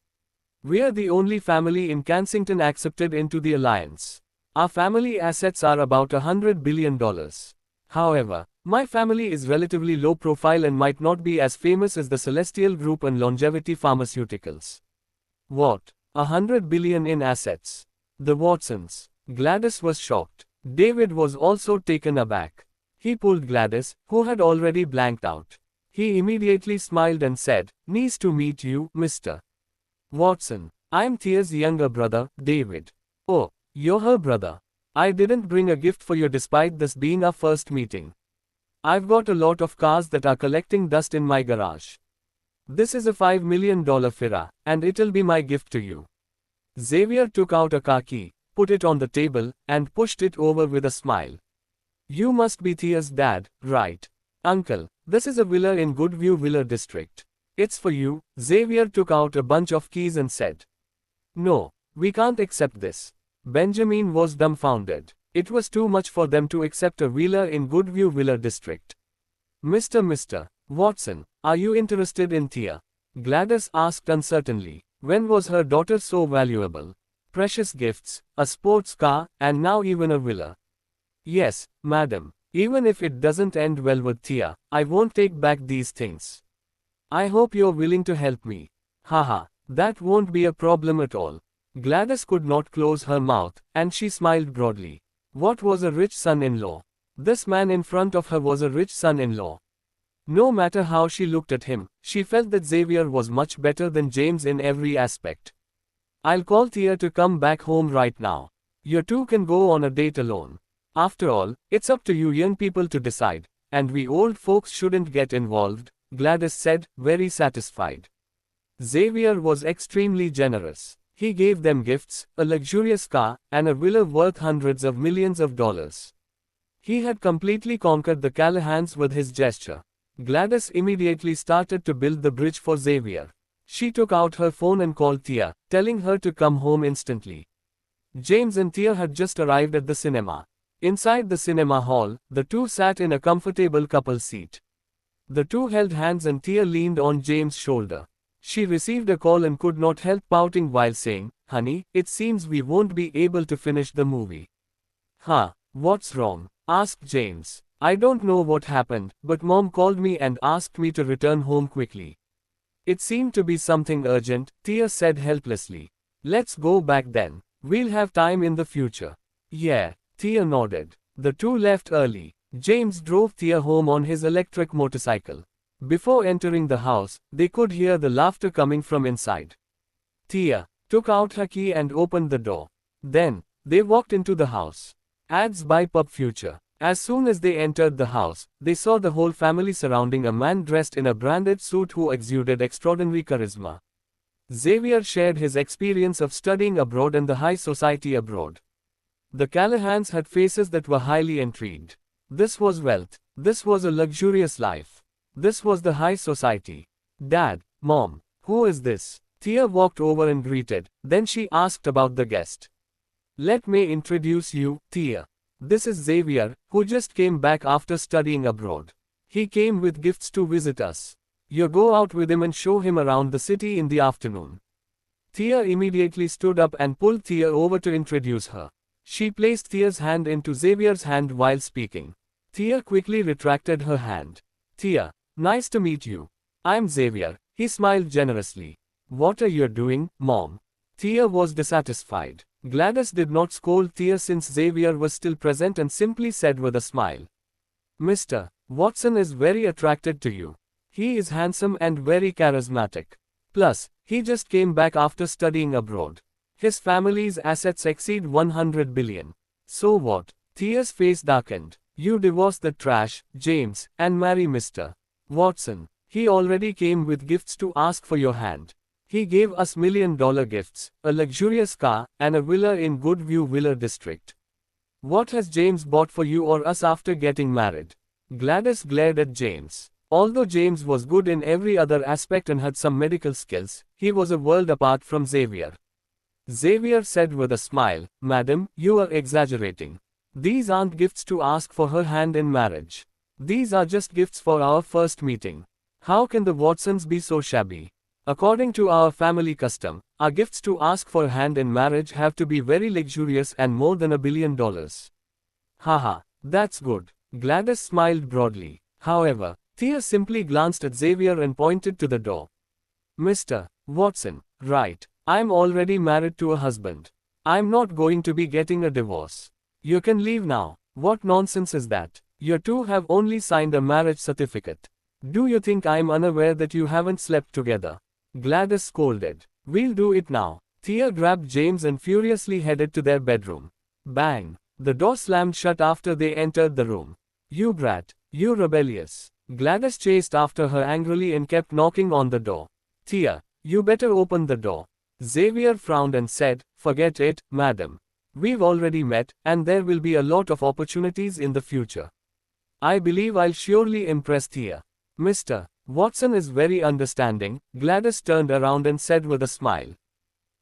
We're the only family in Kensington accepted into the alliance. Our family assets are about $100 billion. However, my family is relatively low profile and might not be as famous as the Celestial Group and Longevity Pharmaceuticals. What? $100 billion in assets? The Watsons. Gladys was shocked. David was also taken aback. He pulled Gladys, who had already blanked out. He immediately smiled and said, Nice to meet you, Mr. Watson. I'm Thea's younger brother, David. Oh, you're her brother. I didn't bring a gift for you despite this being our first meeting. I've got a lot of cars that are collecting dust in my garage. This is a $5 million Fira, and it'll be my gift to you. Xavier took out a car key, put it on the table, and pushed it over with a smile. You must be Thea's dad, right? Uncle, this is a villa in Goodview Villa District. It's for you. Xavier took out a bunch of keys and said. No, we can't accept this. Benjamin was dumbfounded. It was too much for them to accept a villa in Goodview Villa District. Mr. Watson, are you interested in Thea? Gladys asked uncertainly. When was her daughter so valuable? Precious gifts, a sports car, and now even a villa. Yes, madam. Even if it doesn't end well with Thea, I won't take back these things. I hope you're willing to help me. Haha, that won't be a problem at all. Gladys could not close her mouth, and she smiled broadly. What was a rich son-in-law? This man in front of her was a rich son-in-law. No matter how she looked at him, she felt that Xavier was much better than James in every aspect. I'll call Thea to come back home right now. You two can go on a date alone. After all, it's up to you young people to decide, and we old folks shouldn't get involved, Gladys said, very satisfied. Xavier was extremely generous. He gave them gifts, a luxurious car, and a villa worth hundreds of millions of dollars. He had completely conquered the Callahans with his gesture. Gladys immediately started to build the bridge for Xavier. She took out her phone and called Thea, telling her to come home instantly. James and Thea had just arrived at the cinema. Inside the cinema hall, the two sat in a comfortable couple seat. The two held hands and Thea leaned on James' shoulder. She received a call and could not help pouting while saying, Honey, it seems we won't be able to finish the movie. Huh, what's wrong? Asked James. I don't know what happened, but Mom called me and asked me to return home quickly. It seemed to be something urgent, Thea said helplessly. Let's go back then. We'll have time in the future. Yeah, Thea nodded. The two left early. James drove Thea home on his electric motorcycle. Before entering the house, they could hear the laughter coming from inside. Thea took out her key and opened the door. Then, they walked into the house. Ads by Pub Future. As soon as they entered the house, they saw the whole family surrounding a man dressed in a branded suit who exuded extraordinary charisma. Xavier shared his experience of studying abroad and the high society abroad. The Callahans had faces that were highly intrigued. This was wealth. This was a luxurious life. This was the high society. Dad, Mom, who is this? Thea walked over and greeted, then she asked about the guest. Let me introduce you, Thea. This is Xavier, who just came back after studying abroad. He came with gifts to visit us. You go out with him and show him around the city in the afternoon. Thea immediately stood up and pulled Thea over to introduce her. She placed Thea's hand into Xavier's hand while speaking. Thea quickly retracted her hand. Thea, nice to meet you. I'm Xavier, he smiled generously. What are you doing, Mom? Thea was dissatisfied. Gladys did not scold Thea since Xavier was still present and simply said with a smile. Mr. Watson is very attracted to you. He is handsome and very charismatic. Plus, he just came back after studying abroad. His family's assets exceed 100 billion. So what? Thea's face darkened. You divorce the trash, James, and marry Mr. Watson. He already came with gifts to ask for your hand. He gave us $1 million gifts, a luxurious car, and a villa in Goodview Villa District. What has James bought for you or us after getting married? Gladys glared at James. Although James was good in every other aspect and had some medical skills, he was a world apart from Xavier. Xavier said with a smile, Madam, you are exaggerating. These aren't gifts to ask for her hand in marriage. These are just gifts for our first meeting. How can the Watsons be so shabby? According to our family custom, our gifts to ask for a hand in marriage have to be very luxurious and more than $1 billion. Haha, that's good. Gladys smiled broadly. However, Thea simply glanced at Xavier and pointed to the door. Mr. Watson, right. I'm already married to a husband. I'm not going to be getting a divorce. You can leave now. What nonsense is that? You two have only signed a marriage certificate. Do you think I'm unaware that you haven't slept together? Gladys scolded. We'll do it now. Thea grabbed James and furiously headed to their bedroom. Bang! The door slammed shut after they entered the room. You brat, You rebellious. Gladys chased after her angrily and kept knocking on the door. Thea, you better open the door. Xavier frowned and said, forget it, madam. We've already met, and there will be a lot of opportunities in the future. I believe I'll surely impress Thea. Mr. Watson is very understanding, Gladys turned around and said with a smile.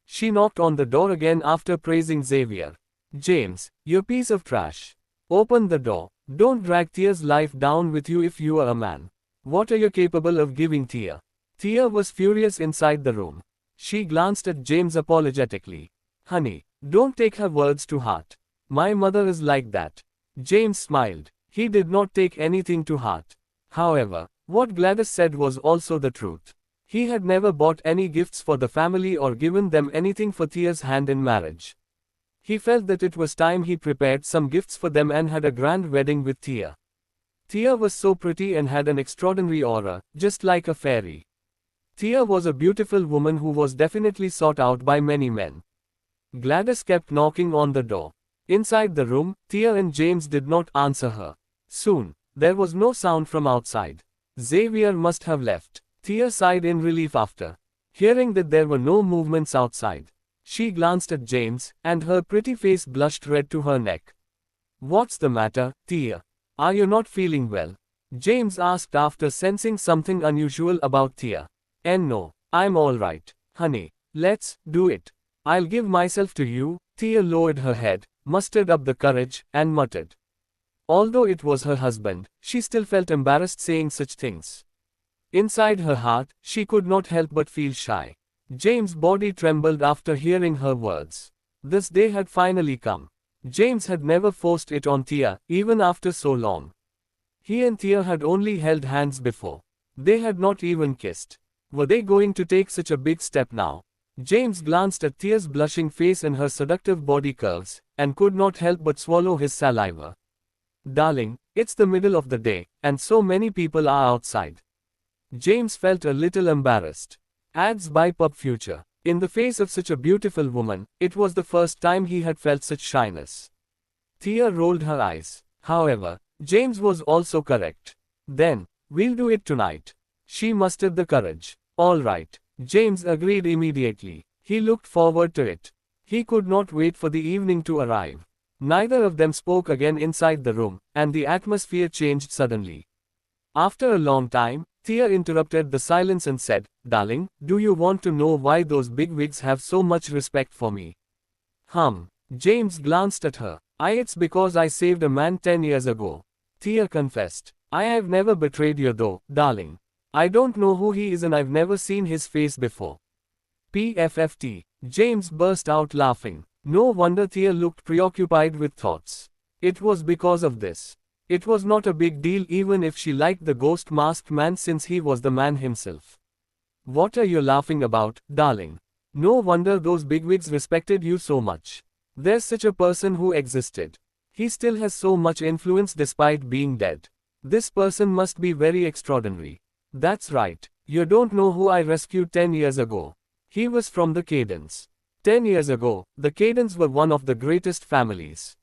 She knocked on the door again after praising Xavier. James, you piece of trash. Open the door. Don't drag Thea's life down with you if you are a man. What are you capable of giving Thea? Thea was furious inside the room. She glanced at James apologetically. Honey, don't take her words to heart. My mother is like that. James smiled. He did not take anything to heart. However, what Gladys said was also the truth. He had never bought any gifts for the family or given them anything for Thea's hand in marriage. He felt that it was time he prepared some gifts for them and had a grand wedding with Thea. Thea was so pretty and had an extraordinary aura, just like a fairy. Thea was a beautiful woman who was definitely sought out by many men. Gladys kept knocking on the door. Inside the room, Thea and James did not answer her. Soon, there was no sound from outside. Xavier must have left. Thea sighed in relief after hearing that there were no movements outside. She glanced at James, and her pretty face blushed red to her neck. What's the matter, Thea? Are you not feeling well? James asked after sensing something unusual about Thea. No, I'm all right, honey. Let's do it. I'll give myself to you. Thea lowered her head, mustered up the courage, and muttered. Although it was her husband, she still felt embarrassed saying such things. Inside her heart, she could not help but feel shy. James' body trembled after hearing her words. This day had finally come. James had never forced it on Thea, even after so long. He and Thea had only held hands before. They had not even kissed. Were they going to take such a big step now? James glanced at Thea's blushing face and her seductive body curves, and could not help but swallow his saliva. Darling, it's the middle of the day, and so many people are outside. James felt a little embarrassed. Ads by Pub Future. In the face of such a beautiful woman, it was the first time he had felt such shyness. Thea rolled her eyes. However, James was also correct. Then, we'll do it tonight. She mustered the courage. All right. James agreed immediately. He looked forward to it. He could not wait for the evening to arrive. Neither of them spoke again inside the room, and the atmosphere changed suddenly. After a long time, Thea interrupted the silence and said, Darling, do you want to know why those bigwigs have so much respect for me? James glanced at her. It's because I saved a man 10 years ago. Thea confessed. I have never betrayed you though, darling. I don't know who he is and I've never seen his face before. PFFT. James burst out laughing. No wonder Thea looked preoccupied with thoughts. It was because of this. It was not a big deal even if she liked the ghost masked man since he was the man himself. What are you laughing about, darling? No wonder those bigwigs respected you so much. There's such a person who existed. He still has so much influence despite being dead. This person must be very extraordinary. That's right. You don't know who I rescued 10 years ago. He was from the Cadens. 10 years ago, the Cadens were one of the greatest families.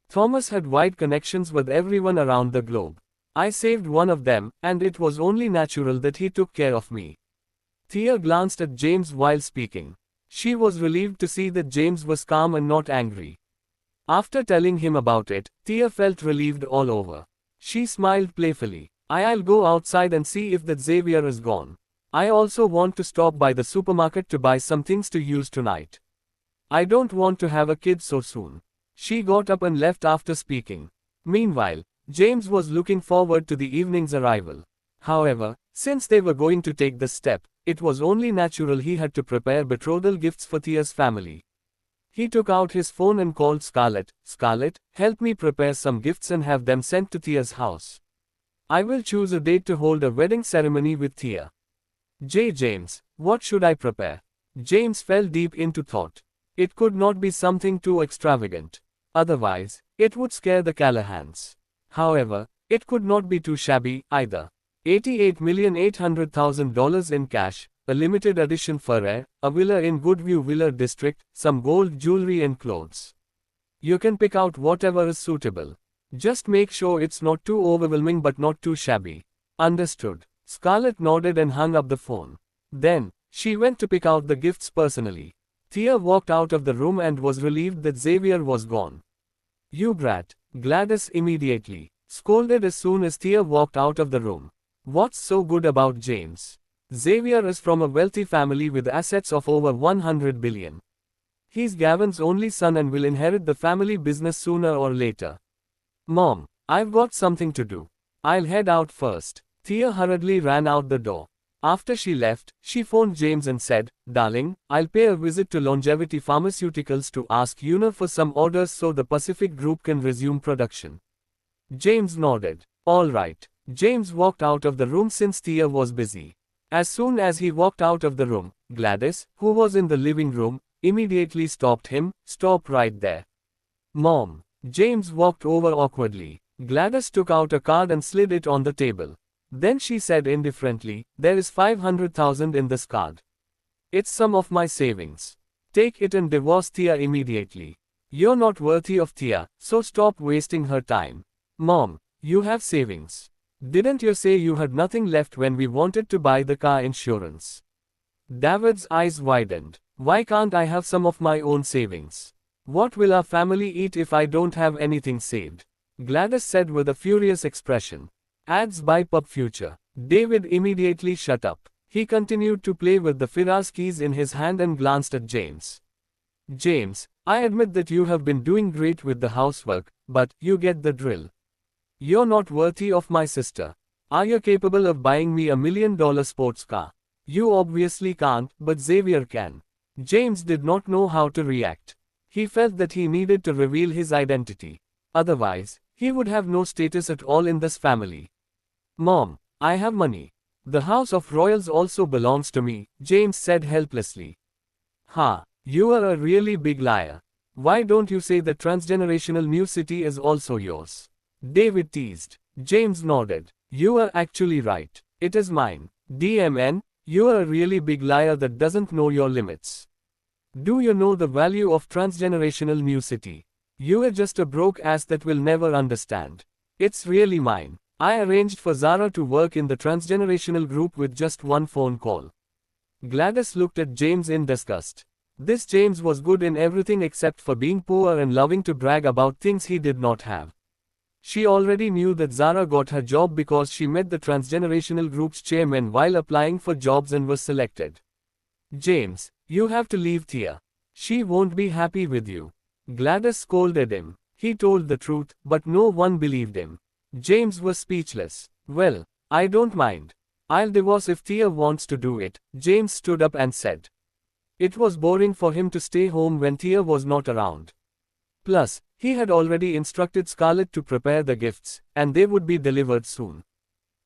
Thomas had wide connections with everyone around the globe. I saved one of them, and it was only natural that he took care of me. Thea glanced at James while speaking. She was relieved to see that James was calm and not angry. After telling him about it, Thea felt relieved all over. She smiled playfully. I'll go outside and see if that Xavier is gone. I also want to stop by the supermarket to buy some things to use tonight. I don't want to have a kid so soon. She got up and left after speaking. Meanwhile, James was looking forward to the evening's arrival. However, since they were going to take this step, it was only natural he had to prepare betrothal gifts for Thea's family. He took out his phone and called Scarlett. Scarlett, help me prepare some gifts and have them sent to Thea's house. I will choose a date to hold a wedding ceremony with Thea. James, what should I prepare? James fell deep into thought. It could not be something too extravagant. Otherwise, it would scare the Callahans. However, it could not be too shabby, either. $88,800,000 in cash, a limited edition Ferrari, a villa in Goodview Villa District, some gold jewelry and clothes. You can pick out whatever is suitable. Just make sure it's not too overwhelming but not too shabby. Understood. Scarlett nodded and hung up the phone. Then, she went to pick out the gifts personally. Thea walked out of the room and was relieved that Xavier was gone. You brat, Gladys immediately scolded as soon as Thea walked out of the room. What's so good about James? Xavier is from a wealthy family with assets of over 100 billion. He's Gavin's only son and will inherit the family business sooner or later. Mom, I've got something to do. I'll head out first. Thea hurriedly ran out the door. After she left, she phoned James and said, Darling, I'll pay a visit to Longevity Pharmaceuticals to ask Una for some orders so the Pacific Group can resume production. James nodded. All right. James walked out of the room since Thea was busy. As soon as he walked out of the room, Gladys, who was in the living room, immediately stopped him. Stop right there. Mom. James walked over awkwardly. Gladys took out a card and slid it on the table. Then she said indifferently, there is 500,000 in this card. It's some of my savings. Take it and divorce Thea immediately. You're not worthy of Thea, so stop wasting her time. Mom, you have savings. Didn't you say you had nothing left when we wanted to buy the car insurance? David's eyes widened. Why can't I have some of my own savings? What will our family eat if I don't have anything saved? Gladys said with a furious expression. Ads by Pub Future. David immediately shut up. He continued to play with the Firas keys in his hand and glanced at James. James, I admit that you have been doing great with the housework, but you get the drill. You're not worthy of my sister. Are you capable of buying me $1 million sports car? You obviously can't, but Xavier can. James did not know how to react. He felt that he needed to reveal his identity. Otherwise, he would have no status at all in this family. Mom, I have money. The House of Royals also belongs to me, James said helplessly. Ha, you are a really big liar. Why don't you say the transgenerational new city is also yours? David teased. James nodded. You are actually right. It is mine. DMN, you are a really big liar that doesn't know your limits. Do you know the value of transgenerational new city? You are just a broke ass that will never understand. It's really mine. I arranged for Zara to work in the transgenerational group with just one phone call. Gladys looked at James in disgust. This James was good in everything except for being poor and loving to brag about things he did not have. She already knew that Zara got her job because she met the transgenerational group's chairman while applying for jobs and was selected. James, you have to leave Thea. She won't be happy with you. Gladys scolded him. He told the truth, but no one believed him. James was speechless. Well, I don't mind. I'll divorce if Thea wants to do it, James stood up and said. It was boring for him to stay home when Thea was not around. Plus, he had already instructed Scarlett to prepare the gifts, and they would be delivered soon.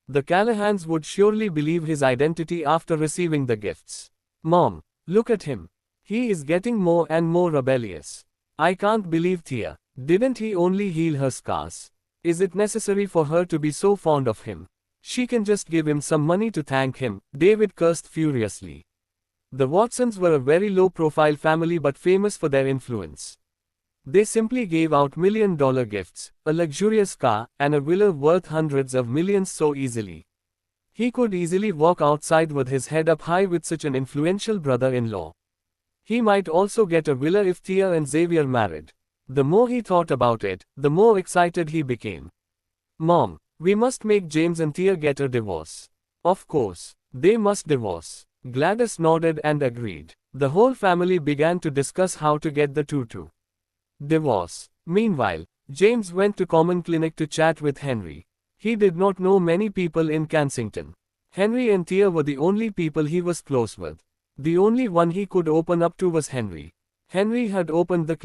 The Callahans would surely believe his identity after receiving the gifts. Mom, look at him. He is getting more and more rebellious. I can't believe Thea. Didn't he only heal her scars? Is it necessary for her to be so fond of him? She can just give him some money to thank him, David cursed furiously. The Watsons were a very low-profile family but famous for their influence. They simply gave out million-dollar gifts, a luxurious car, and a villa worth hundreds of millions so easily. He could easily walk outside with his head up high with such an influential brother-in-law. He might also get a villa if Thea and Xavier married. The more he thought about it, the more excited he became. Mom, we must make James and Thea get a divorce. Of course, they must divorce. Gladys nodded and agreed. The whole family began to discuss how to get the two to divorce. Meanwhile, James went to Common Clinic to chat with Henry. He did not know many people in Kensington. Henry and Thea were the only people he was close with. The only one he could open up to was Henry. Henry had opened the clinic